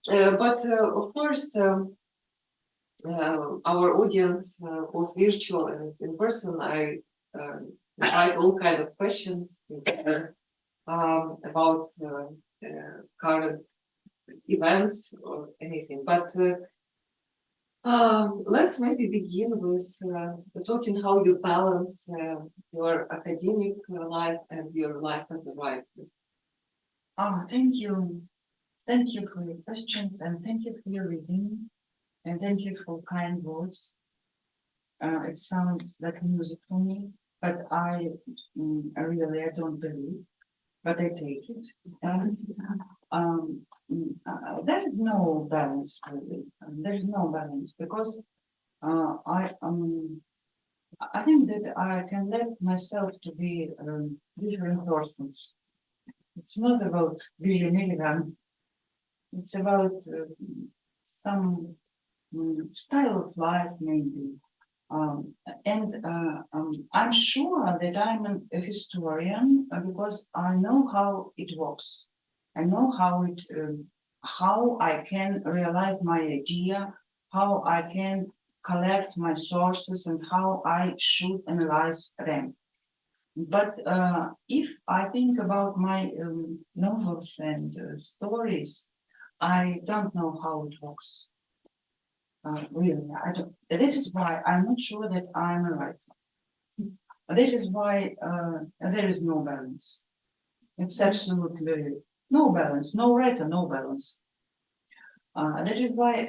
Speaker 1: But of course, our audience, both virtual and in person, I invite all kinds of questions about current events or anything. But let's maybe begin with talking how you balance your academic life and your life as a writer.
Speaker 3: Thank you. Thank you for your questions, and thank you for your reading, and thank you for kind words. It sounds like music for me, but I don't believe, but I take it. There is no balance really. There is no balance because I think that I can let myself to be different persons. It's not about Billy Milligan. It's about some style of life, maybe. I'm sure that I'm a historian because I know how it works. I know how I can realize my idea, how I can collect my sources, and how I should analyze them. But if I think about my novels and stories, I don't know how it works. Really, I don't. That is why I'm not sure that I'm a writer. That is why there is no balance. It's absolutely no balance. No writer, no balance. That is why.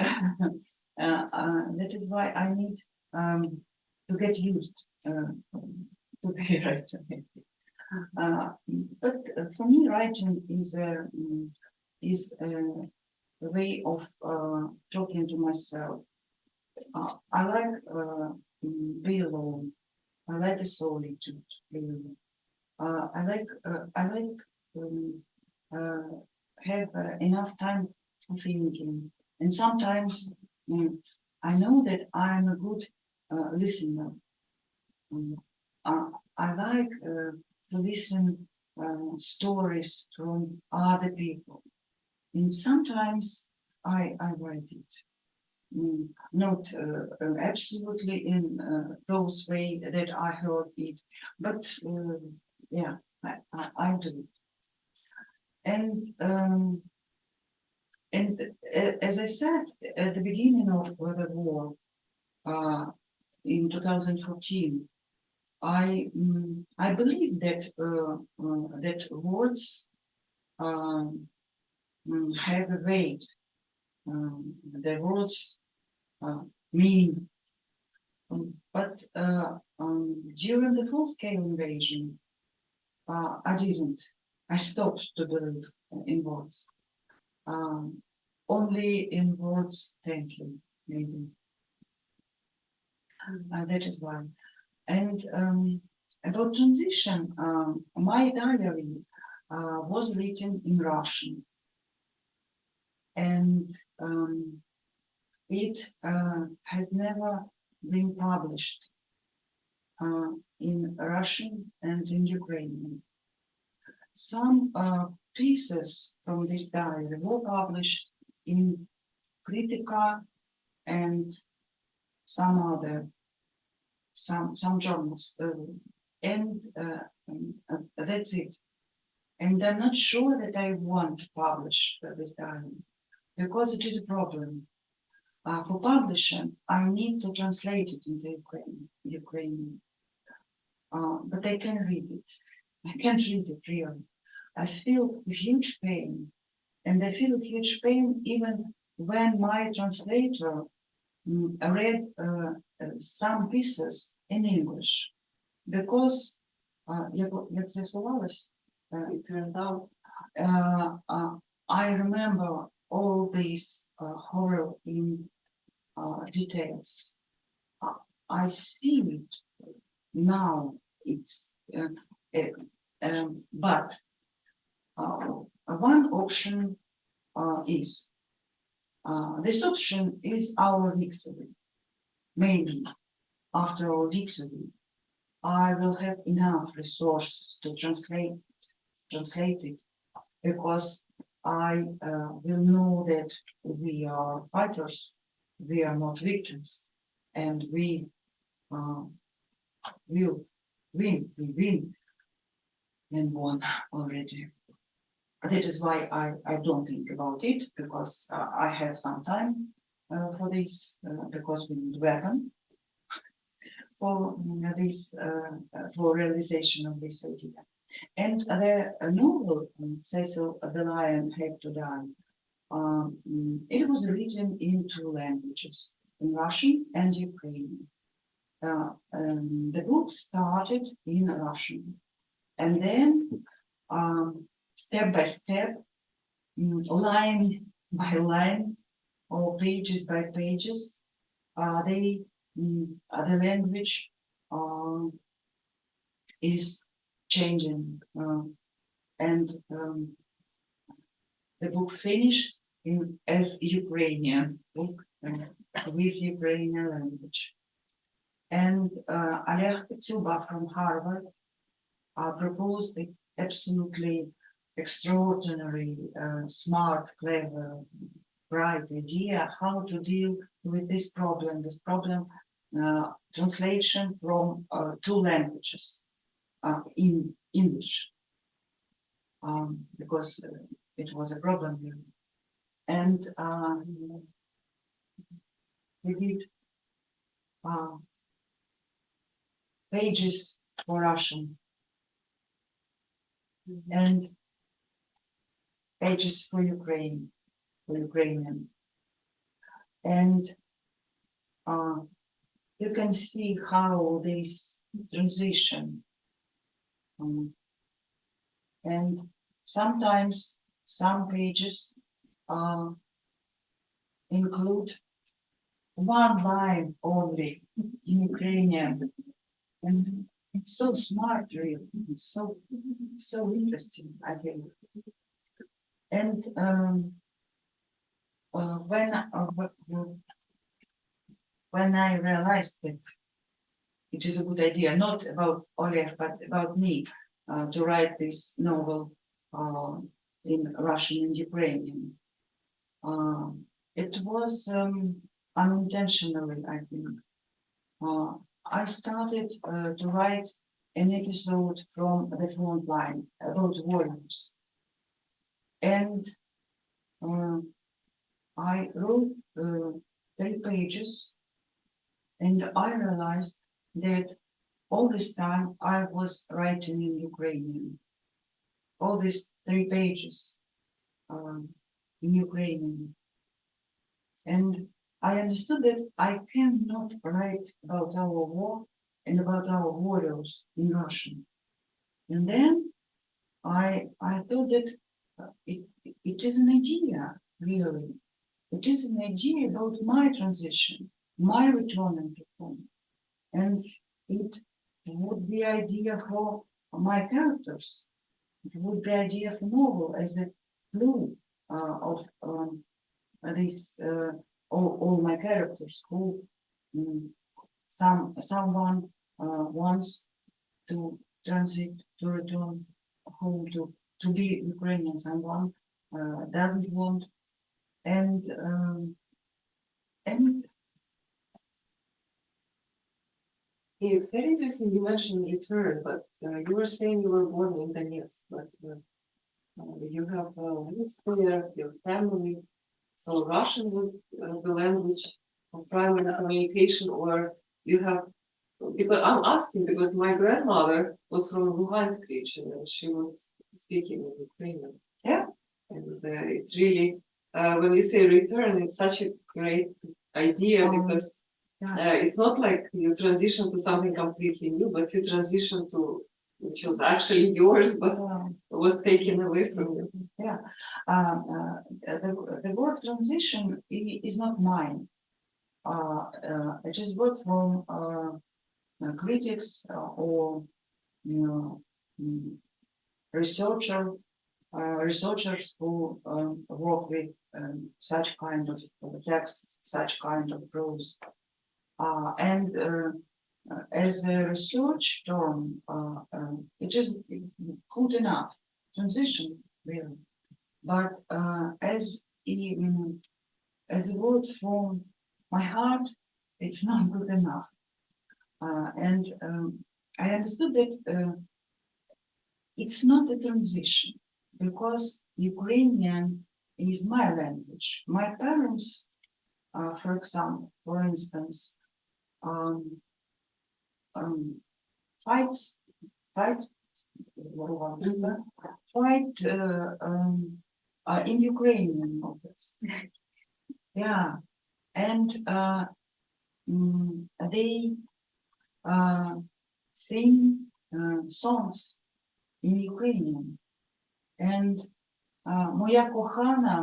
Speaker 3: That is why I need to get used to be a writer. But for me, writing is a way of talking to myself. I like be alone. I like the solitude. Really. I like have enough time for thinking, and sometimes I know that I'm a good listener. Um, I like to listen stories from other people, and sometimes I write it. Not absolutely in those way that I heard it, but yeah, I do it. And as I said at the beginning of the war in 2014, I believe that that words have a weight. The words mean. But during the full-scale invasion, I didn't. I stopped to believe in words. Only in words, thank you, maybe. That is why. And about transition, my diary was written in Russian. And it has never been published in Russian and in Ukrainian. Some pieces from this diary were published in Kritika and some journals, and that's it. And I'm not sure that I want to publish this diary because it is a problem. For publishing, I need to translate it into Ukrainian. But I can read it. I can't read it really. I feel huge pain, and I feel huge pain even when my translator read some pieces in English, because як з'ясувалось, it turned out, I remember all these horror in details. I see it now. It's but one option is this option is our victory. Maybe after our victory, I will have enough resources to translate it, because I will know that we are fighters, we are not victims, and we will win. We win and won already. That is why I don't think about it, because I have some time for this, because we need weapon for this, for realization of this idea. And the novel, Cecil the Lion Had to Die, it was written in two languages, in Russian and Ukrainian. The book started in Russian, and then step by step, line by line, or pages by pages, the language is changing, and the book finished as Ukrainian book with Ukrainian language. And Olena Stiazhkina from Harvard proposed an absolutely extraordinary, smart, clever, bright idea how to deal with this problem. Translation from two languages in English, because it was a problem here. And we did pages for Russian and pages for Ukrainian. And you can see how this transition, and sometimes some pages include one line only in Ukrainian. And it's so smart, really. It's so interesting, I think. And when I realized that it is a good idea, not about Oleg, but about me, to write this novel in Russian and Ukrainian, it was unintentionally, I think. I started to write an episode from the front line about warriors. And I wrote 3 pages, and I realized that all this time I was writing in Ukrainian. All these 3 pages in Ukrainian. And I understood that I cannot write about our war and about our warriors in Russian. And then I thought that it is an idea, really. It is an idea about my transition, my return to home. And it would be idea for my characters. It would be idea for novel as a clue of this all my characters who someone wants to transit, to return home, to be Ukrainian, someone doesn't want, and
Speaker 1: It's very interesting you mentioned return, but you were saying you were born in Donetsk, but you have roots there, your family. So Russian was the language of primary communication, or you have, because I'm asking because my grandmother was from Luhansk region and she was speaking in Ukrainian.
Speaker 3: Yeah.
Speaker 1: And it's really, when we say return, it's such a great idea because it's not like you transition to something completely new, but you transition to which was actually yours, but was taken away from you.
Speaker 3: Yeah, the word transition is not mine. It is word from critics or researchers who work with such kind of text, such kind of prose. And as a research term, it is good enough, transition, really. But as a word from my heart, it's not good enough. And I understood that it's not a transition because Ukrainian is my language. My parents, for instance, fight in Ukrainian novels. Yeah, and they sing songs in Ukrainian. And Moja Kochana,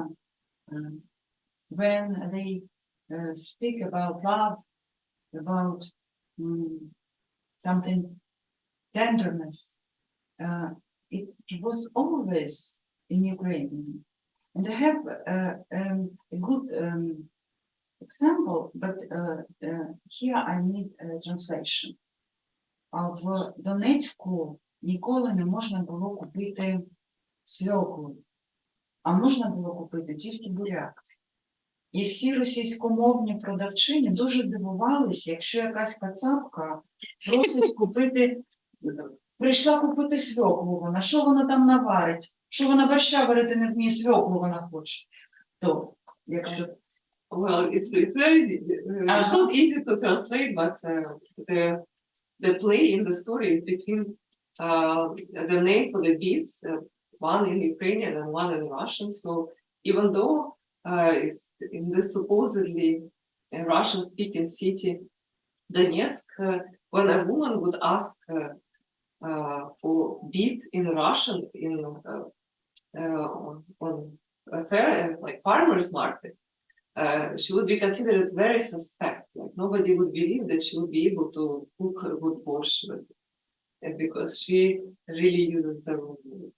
Speaker 3: when they speak about love, about something tenderness, it was always in Ukrainian. And I have a good example, but here I need a translation. В Донецьку ніколи не можна було купити свеклу, а можна було купити тільки буряк. І всі російськомовні продавчині дуже дивувалися, якщо якась кацапка просить купити, прийшла купити свеклу вона, що вона там наварить, що вона борща варити не вміє, свеклу вона хоче. То, якщо...
Speaker 1: Well, it's very, it's not easy to translate, but the play in the story is between the name for the beats, one in Ukrainian and one in Russian. So even though it's in this supposedly Russian-speaking city, Donetsk, when a woman would ask for beat in Russian on a fair, like farmers market, she would be considered very suspect. Like nobody would believe that she would be able to cook a good borscht, because she really uses the wrong word.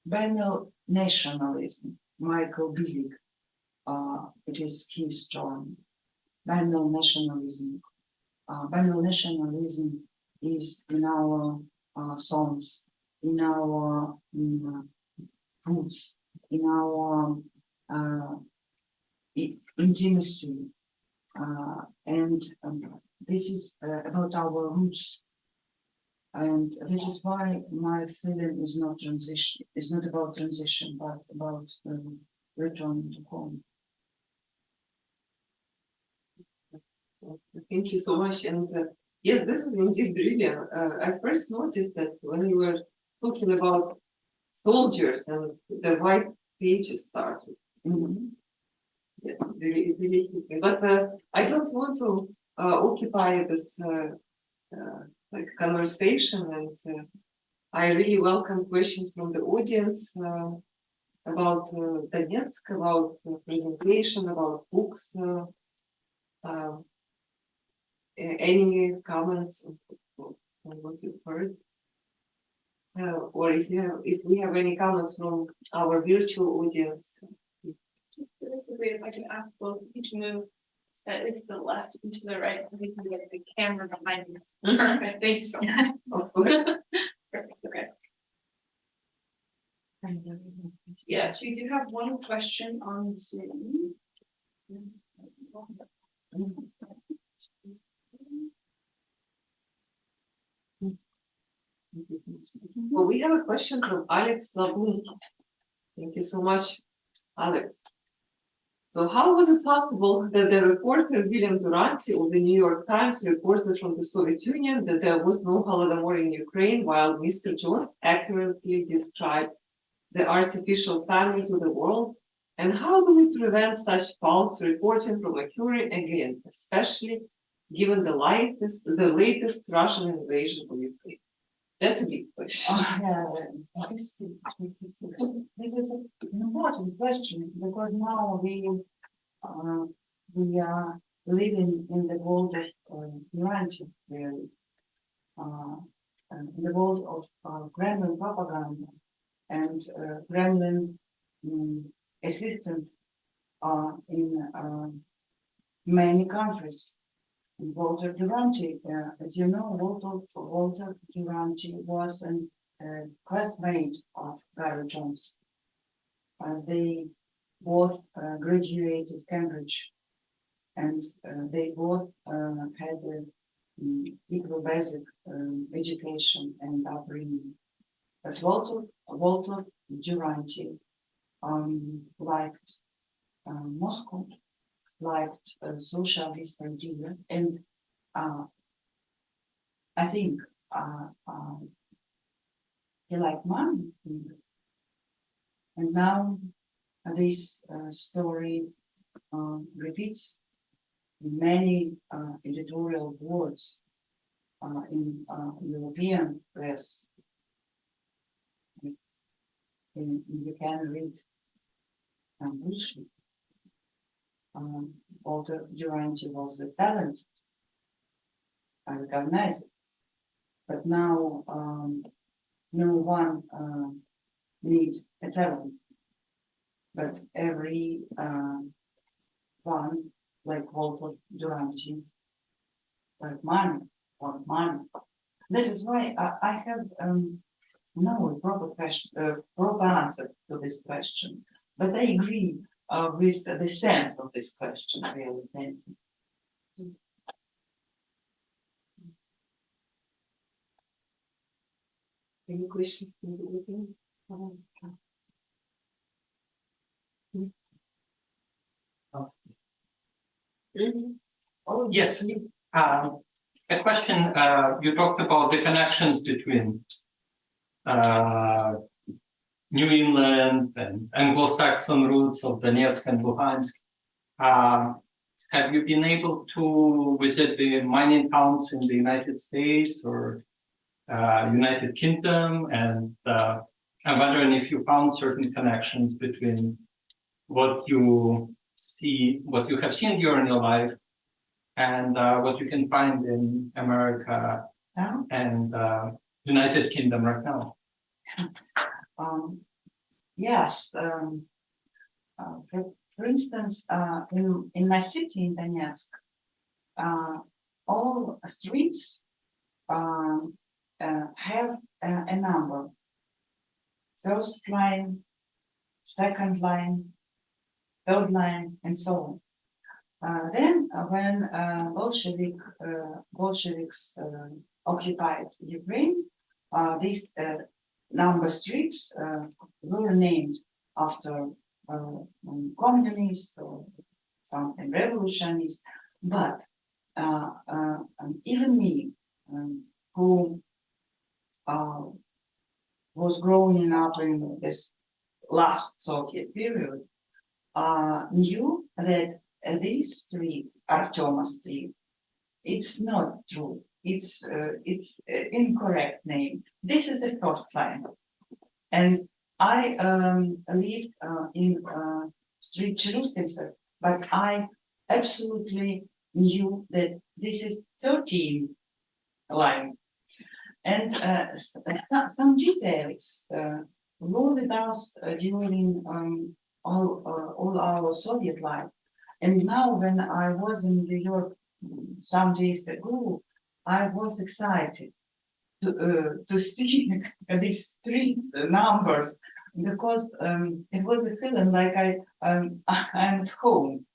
Speaker 3: Banal nationalism, Michael Billig, it is his term. Banal nationalism. Banal nationalism is in our songs, in our foods, in our intimacy, and this is about our roots. And this is why my film is not transition. It's not about transition, but about return to home.
Speaker 1: Thank you so much. And yes, this is indeed brilliant. I first noticed that when you were talking about soldiers and the white pages started. Yes, really, really. But I don't want to occupy this like conversation, and I really welcome questions from the audience about Donetsk, about presentation, about books. Any comments on what you've heard? Or if we have any comments from our virtual audience.
Speaker 4: If I can ask both, you can move slightly to the left and to the right, so we can get the camera behind us. Perfect, thank you so much.
Speaker 1: Of course.
Speaker 4: Perfect, okay. Yes, we do have one question on Zoom.
Speaker 1: Well, we have a question from Alex Labun. Thank you so much, Alex. So how was it possible that the reporter William Duranty of the New York Times reported from the Soviet Union that there was no Holodomor in Ukraine, while Mr. Jones accurately described the artificial famine to the world? And how do we prevent such false reporting from occurring again, especially given the latest Russian invasion of Ukraine? That's a big question.
Speaker 3: This is an important question, because now we are living in the world of humanity, really, in the world of Kremlin propaganda and Kremlin assistance in many countries. Walter Duranty, as you know, Walter Duranty was a classmate of Gary Jones. They both graduated Cambridge, and they both had equal basic education and upbringing. But Walter Duranty liked Moscow, liked socialist idea, and I think he liked money. And now this story repeats in many editorial boards in European press. You can read bullshit. Walter Duranty was a talent. I recognize it. But now no one needs a talent. But every one, like Walter Duranty, like money, or money. That is why I have no proper question, proper answer to this question. But I agree with the sense of this question, really. Thank you.
Speaker 1: Any questions?
Speaker 5: Oh, yes. A question, you talked about the connections between New England and Anglo-Saxon roots of Donetsk and Luhansk. Have you been able to visit the mining towns in the United States or United Kingdom? And I'm wondering if you found certain connections between what you see, what you have seen during your life, and what you can find in America and United Kingdom right now.
Speaker 3: Yes. For instance, in my city in Donetsk, all streets have a number. First line, second line, third line, and so on. Then, when Bolsheviks occupied Ukraine, these number streets were named after communists or something revolutionist. But even me, who was growing up in this last Soviet period, knew that this street, Artyoma Street, it's not true. It's incorrect name. This is the first line, and I lived in street Cherustinsk, but I absolutely knew that this is 13 line, and some details were with us during all our Soviet life. And now, when I was in New York some days ago, I was excited to see these street numbers, because it was a feeling like I'm at home.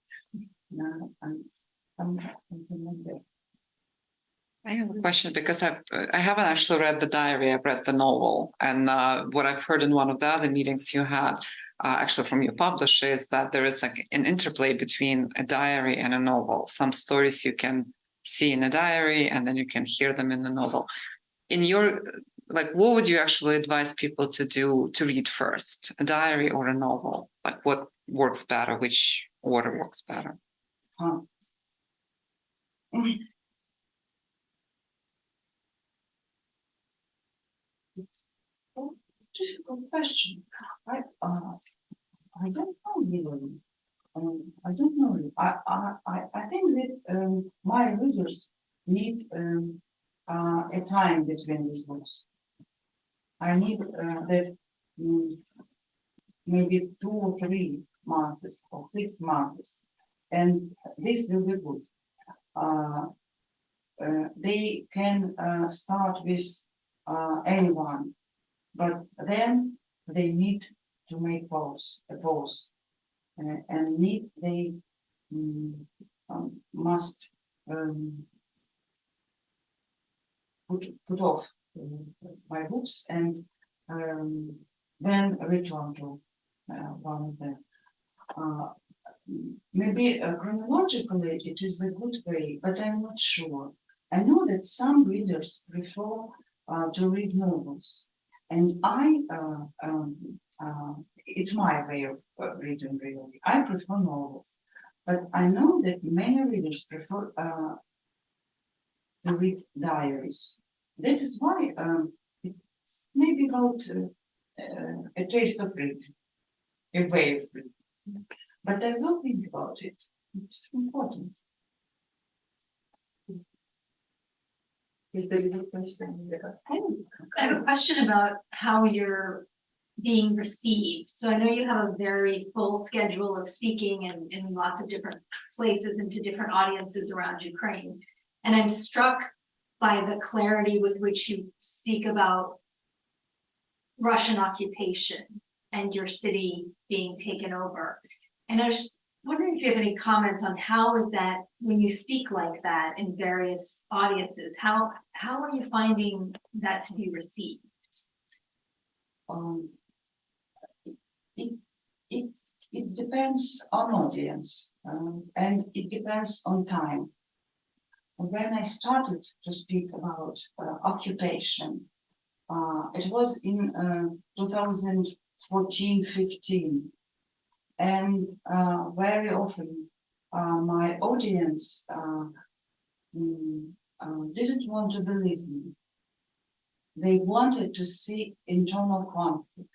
Speaker 6: I have a question, because I haven't actually read the diary. I've read the novel, and what I've heard in one of the other meetings you had, actually from your publisher, is that there is like an interplay between a diary and a novel. Some stories you can see in a diary, and then you can hear them in the novel. In your, like, what would you actually advise people to do, to read first, a diary or a novel? Like, what works better? Which order works better?
Speaker 3: Difficult question. I don't know really. I don't know. I think that my readers need a time between these books. I need that maybe 2 or 3 months or 6 months, and this will be good. They can start with anyone, but then they need to make a pause, and they must put off my books and then return to one of them. Maybe chronologically it is a good way, but I'm not sure. I know that some readers prefer to read novels, and it's my way of reading really. I prefer novels, but I know that many readers prefer to read diaries. That is why it's maybe about a taste of reading, a way of reading. But I will think about it. It's important.
Speaker 1: If there is a question,
Speaker 4: I have a question about how you're being received. So I know you have a very full schedule of speaking in lots of different places and to different audiences around Ukraine. And I'm struck by the clarity with which you speak about Russian occupation and your city being taken over. And I was wondering if you have any comments on how is that, when you speak like that in various audiences, how are you finding that to be received?
Speaker 3: It depends on audience, and it depends on time. When I started to speak about occupation, it was in 2014-15, and very often my audience didn't want to believe me. They wanted to see internal conflict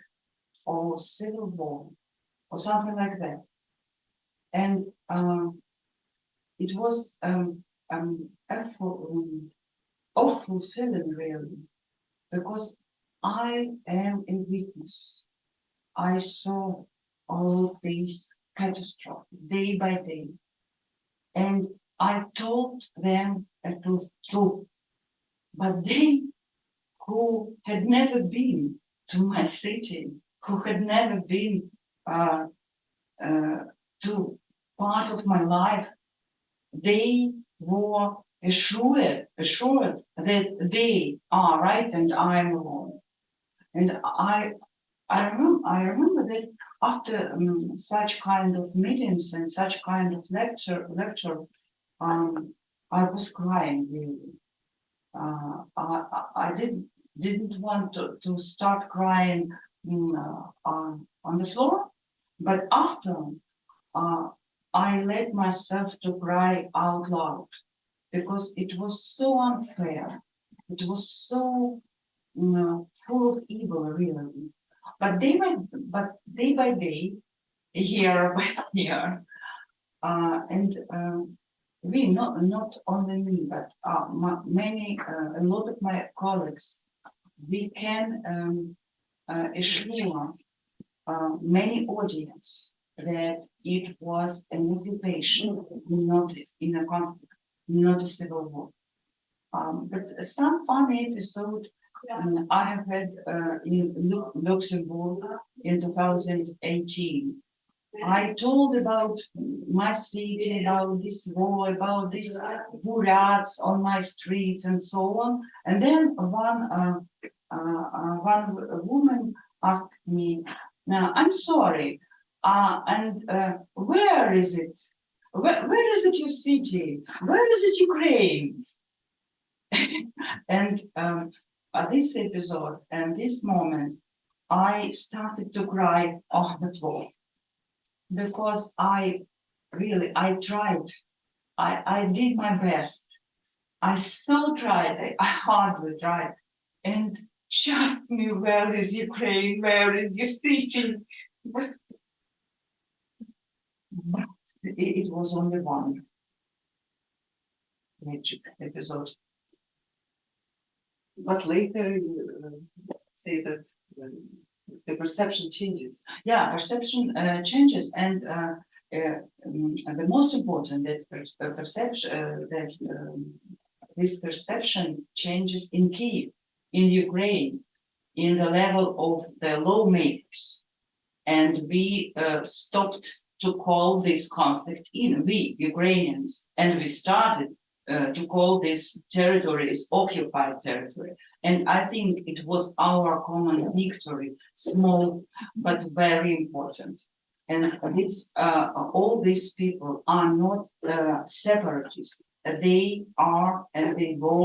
Speaker 3: or civil war, or something like that. And it was awful feeling really, because I am a witness. I saw all these catastrophes day by day, and I told them a truth, but they who had never been to my city, who had never been to part of my life, they were assured that they are right and I am wrong. And I remember that after such kind of meetings and such kind of lecture, I was crying really. I didn't want to start crying on the floor, but after I let myself to cry out loud, because it was so unfair. It was so full of evil, really. But day by day, year by year, and we, not only me, but many, a lot of my colleagues, we can assure many audience that it was an occupation, not in a conflict, not a civil war. But some funny episode I have had in Luxembourg in 2018. I told about my city, about this war, about these burats on my streets and so on. And then one woman asked me, "Now, I'm sorry, and where is it? Where is it your city? Where is it Ukraine?" And at this episode and this moment, I started to cry on the floor, because I tried. I did my best. I so tried. I hardly tried. And she asked me, "Where is Ukraine? Where is your city?" But it was only one episode.
Speaker 1: But later you say that the perception changes.
Speaker 3: Yeah, perception changes, and the most important that perception this perception changes in Kyiv, in Ukraine, in the level of the lawmakers, and we stopped to call this conflict in, we Ukrainians, and we started to call this territory is occupied territory. And I think it was our common victory, small but very important. And this, all these people are not separatists. They are, and they go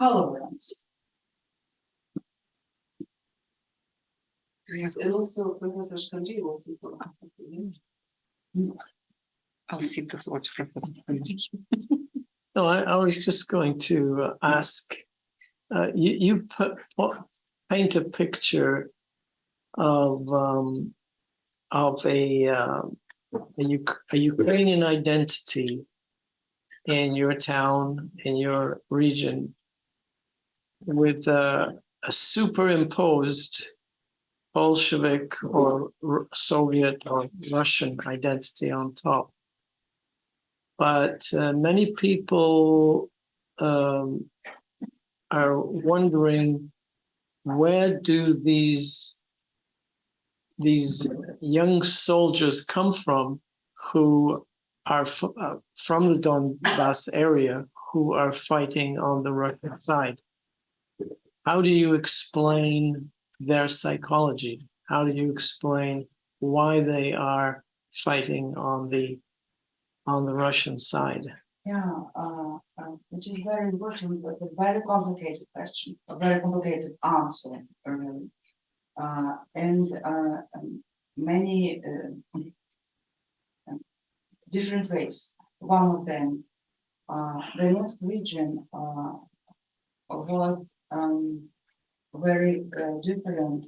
Speaker 3: colorants.
Speaker 1: And also Professor Shkandrilo, people.
Speaker 6: I'll cede the floor to Professor.
Speaker 7: No, I was just going to ask, you paint a picture of a Ukrainian identity in your town, in your region, with a superimposed Bolshevik or Soviet or Russian identity on top. But many people are wondering, where do these young soldiers come from who are from the Donbass area, who are fighting on the Russian side? How do you explain their psychology? How do you explain why they are fighting on the Russian side?
Speaker 3: Yeah, which is very important, but a very complicated question, a very complicated answer, really. And many different ways. One of them, the Donetsk region was very different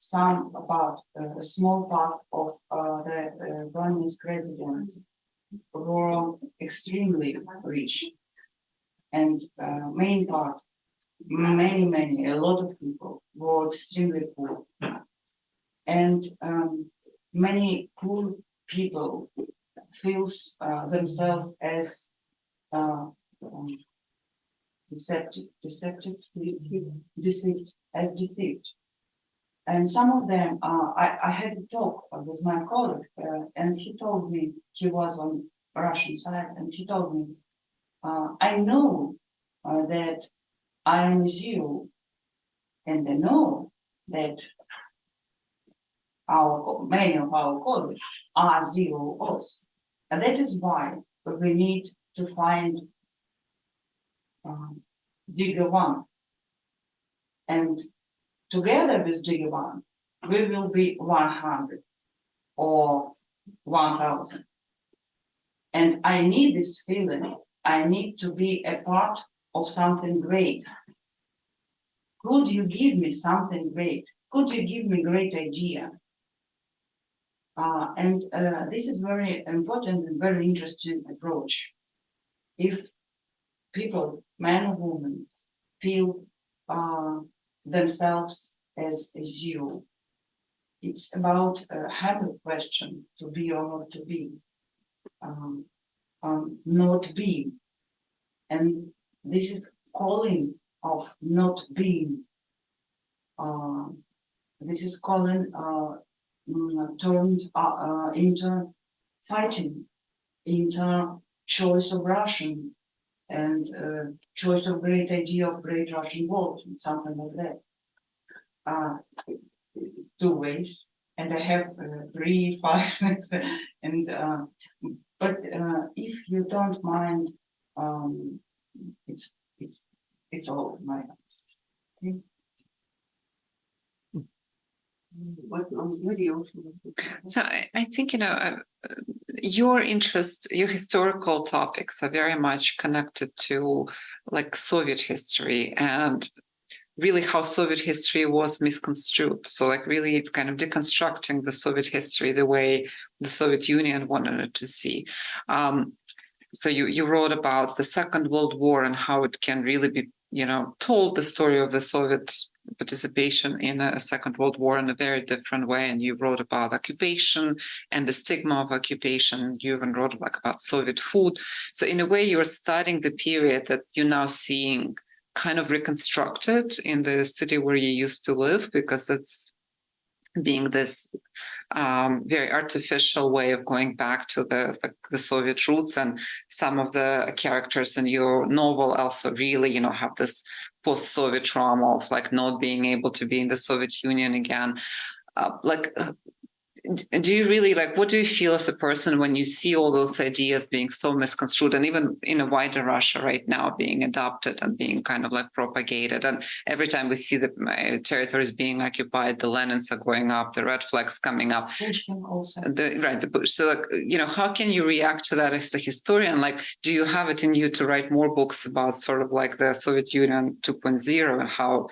Speaker 3: a small part of the Donetsk residents were extremely rich, and main part, a lot of people were extremely poor, and many poor people feels themselves as deceived. And some of them, I had a talk with my colleague, and he told me, he was on Russian side, and he told me, I know that I am zero, and I know that many of our colleagues are zero also. And that is why we need to find Digger One. And together with Digger One, we will be 100 or 1,000. And I need this feeling. I need to be a part of something great. Could you give me something great? Could you give me a great idea? And this is very important and very interesting approach. If people, men or women, feel themselves as a zero, it's about a hammer question, to be or not to be, not being. And this is calling of not being. This is calling turned into fighting, into choice of Russian, and choice of great idea of great Russian world, and something like that. 2 ways, and I have 3, 5, and but if you don't mind, it's all my answers. Okay?
Speaker 6: So I think, your interest, your historical topics are very much connected to like Soviet history and really how Soviet history was misconstrued. So like really kind of deconstructing the Soviet history the way the Soviet Union wanted it to see. So you wrote about the Second World War and how it can really be, told the story of the Soviet participation in a Second World War in a very different way. And you wrote about occupation and the stigma of occupation. You even wrote about Soviet food. So in a way, you're studying the period that you're now seeing kind of reconstructed in the city where you used to live, because it's being this very artificial way of going back to the Soviet roots. And some of the characters in your novel also really, have this post-Soviet trauma of like not being able to be in the Soviet Union again. Do you really what do you feel as a person when you see all those ideas being so misconstrued, and even in a wider Russia right now being adopted and being kind of propagated? And every time we see the territories being occupied, the Lenins are going up, the red flags coming up.
Speaker 3: Pushkin also.
Speaker 6: So how can you react to that as a historian? Do you have it in you to write more books about sort of the Soviet Union 2.0 and how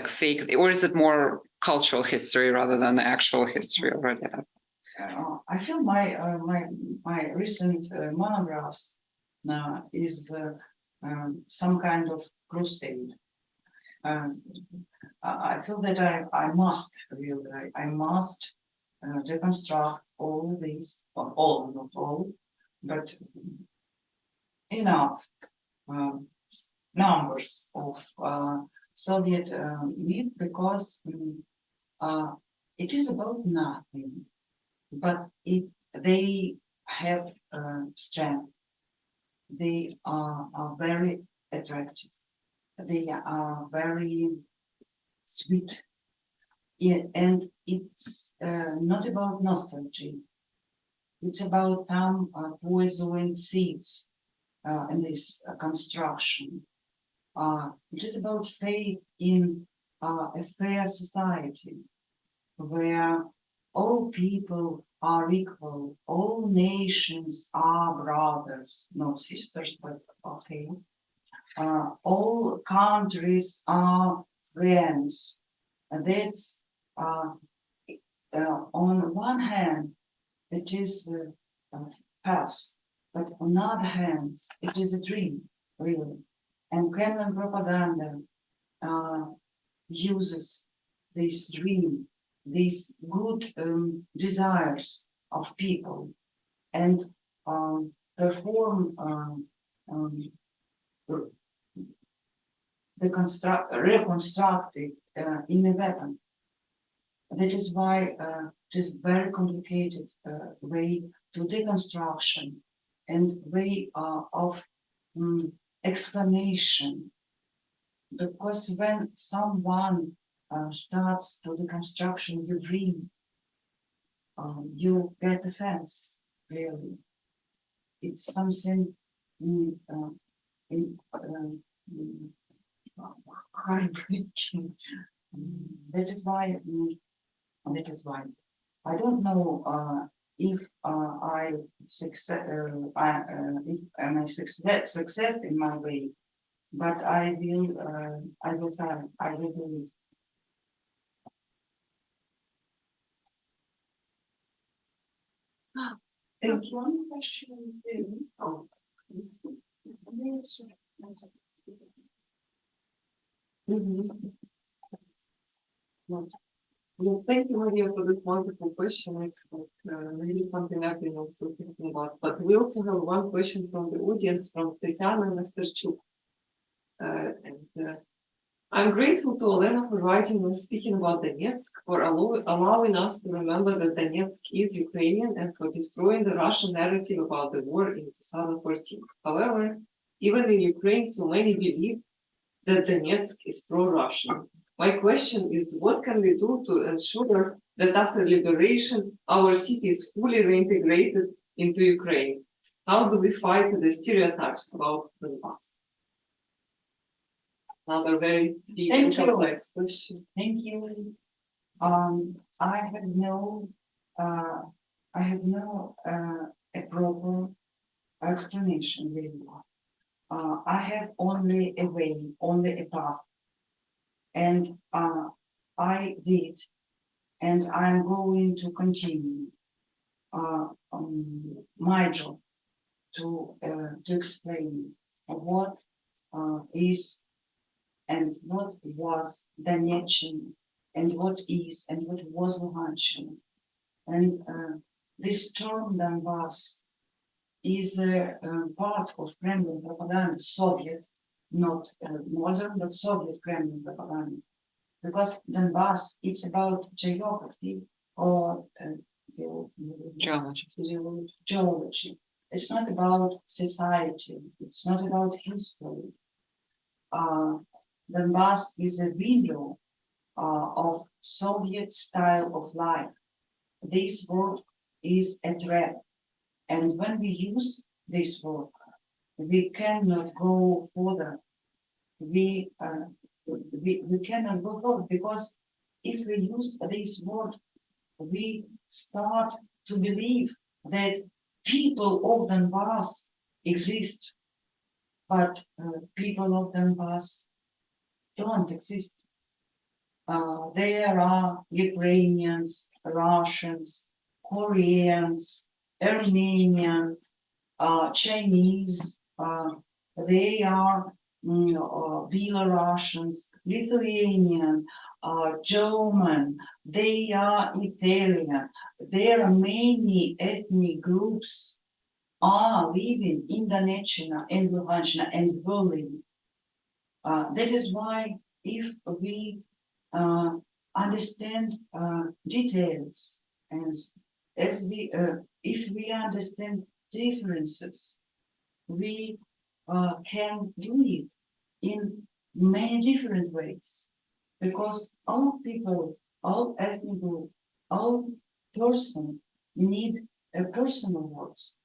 Speaker 6: fake, or is it more cultural history rather than the actual history already?
Speaker 3: I feel my recent monographs is some kind of crusade. I feel that I must deconstruct all these, not all, but enough numbers of Soviet myth, because it is about nothing, but they have strength. They are very attractive. They are very sweet. And it's not about nostalgia. It's about some poison seeds in this construction. It is about faith in a fair society where all people are equal, all nations are brothers, not sisters, but okay. All countries are friends. And that's on one hand, it is a past, but on the other hand, it is a dream, really. And Kremlin propaganda uses this dream, these good desires of people, and perform reconstruct it in a weapon. That is why it is very complicated way to deconstruction and way of explanation. Because when someone starts to deconstruction, you dream, you get offense, really. It's something heartbreaking. That is why I don't know if I success if am I success in my way, but I will try, I will believe.
Speaker 1: And one question too. Oh. Yes, thank you, Maria, for this wonderful question. Really something I've been also thinking about. But we also have one question from the audience from Olena Stiazhkina. I'm grateful to Olena for writing and speaking about Donetsk, for allowing us to remember that Donetsk is Ukrainian, and for destroying the Russian narrative about the war in 2014. However, even in Ukraine, so many believe that Donetsk is pro-Russian. My question is, what can we do to ensure that after liberation, our city is fully reintegrated into Ukraine? How do we fight the stereotypes about Donbass? Another very deep and complex question.
Speaker 3: Thank you. I have no a proper explanation really. I have only a way, only a path. And I did, and I'm going to continue my job to explain what is and what was Donetsk, and what is and what was Luhansk. And this term Donbass is a part of Kremlin propaganda, Soviet, not modern, but Soviet Kremlin propaganda. Because Donbass, it's about geography or geology. It's not about society. It's not about history. Donbass is a window of Soviet style of life. This word is a threat. And when we use this word, we cannot go further. We cannot go further, because if we use this word, we start to believe that people of Donbass exist, but people of Donbass don't exist. There are Ukrainians, Russians, Koreans, Armenian, Chinese, they are Belarusians, Lithuanian, German, they are Italian. There are many ethnic groups are living in Donetsk and Luhansk and will live. That is why if we understand details, and as we if we understand differences, we can do it in many different ways, because all people, all ethnic group, all person need a personal words,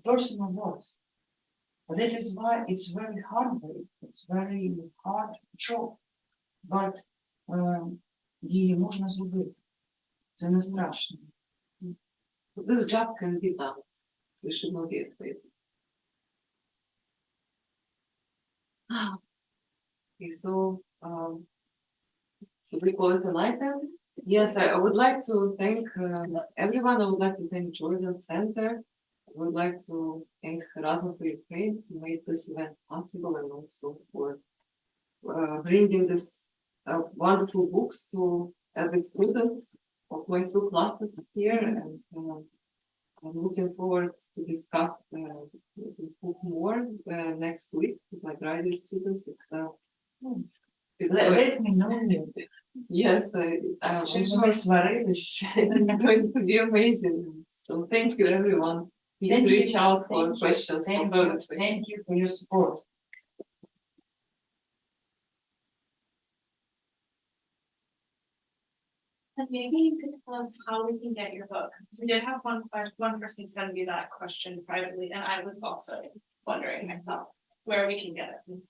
Speaker 3: personal words. That is why it's very hard way, it's very hard job, but її можна зробити. Це не страшно.
Speaker 1: This job can be done. We should not be afraid. Okay, so should we call it a night then? Yes, I would like to thank everyone. I would like to thank Jordan Center. I would like to thank Erasmus for Ukraine who made this event possible and also for bringing this wonderful books to the students of my two classes here. And I'm looking forward to discuss this book more next week with my graduate students.
Speaker 3: Let me know.
Speaker 1: Yes,
Speaker 3: Щось ми сварились.
Speaker 1: it's going to be amazing. So thank you, everyone. Please
Speaker 3: Thank you.
Speaker 1: reach out for
Speaker 3: Thank you.
Speaker 1: questions. for
Speaker 3: Thank
Speaker 1: further
Speaker 3: you.
Speaker 1: questions.
Speaker 3: Thank you for your support.
Speaker 8: And maybe you could tell us how we can get your book. 'Cause we did have one person send me that question privately, and I was also wondering myself where we can get it.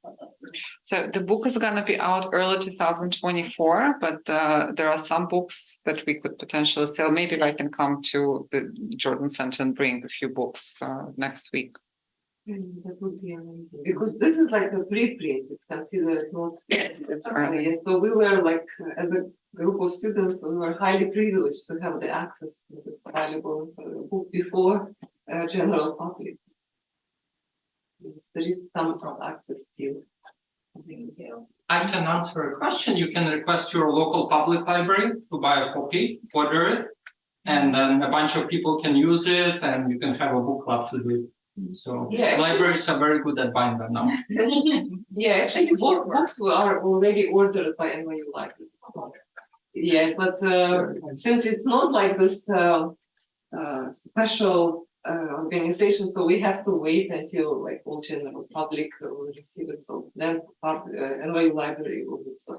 Speaker 6: So the book is going to be out early 2024, but there are some books that we could potentially sell. Maybe I can come to the Jordan Center and bring a few books next week.
Speaker 1: That would be amazing because this is like a preprint. It's considered not.
Speaker 6: It's early.
Speaker 1: Yes, so we were like, as a group of students, we were highly privileged to have the access to this valuable book before general public. Yes, there is some access still.
Speaker 5: I can answer a question. You can request your local public library to buy a copy, order it, and then a bunch of people can use it, and you can have a book club to do it. So
Speaker 1: Yeah, actually-
Speaker 5: libraries are very good at buying them now.
Speaker 1: Yeah, actually, books are already ordered by NYU Library. Yeah, but since it's not like this special organization, so we have to wait until like all general public will receive it. So then NYU Library will do so.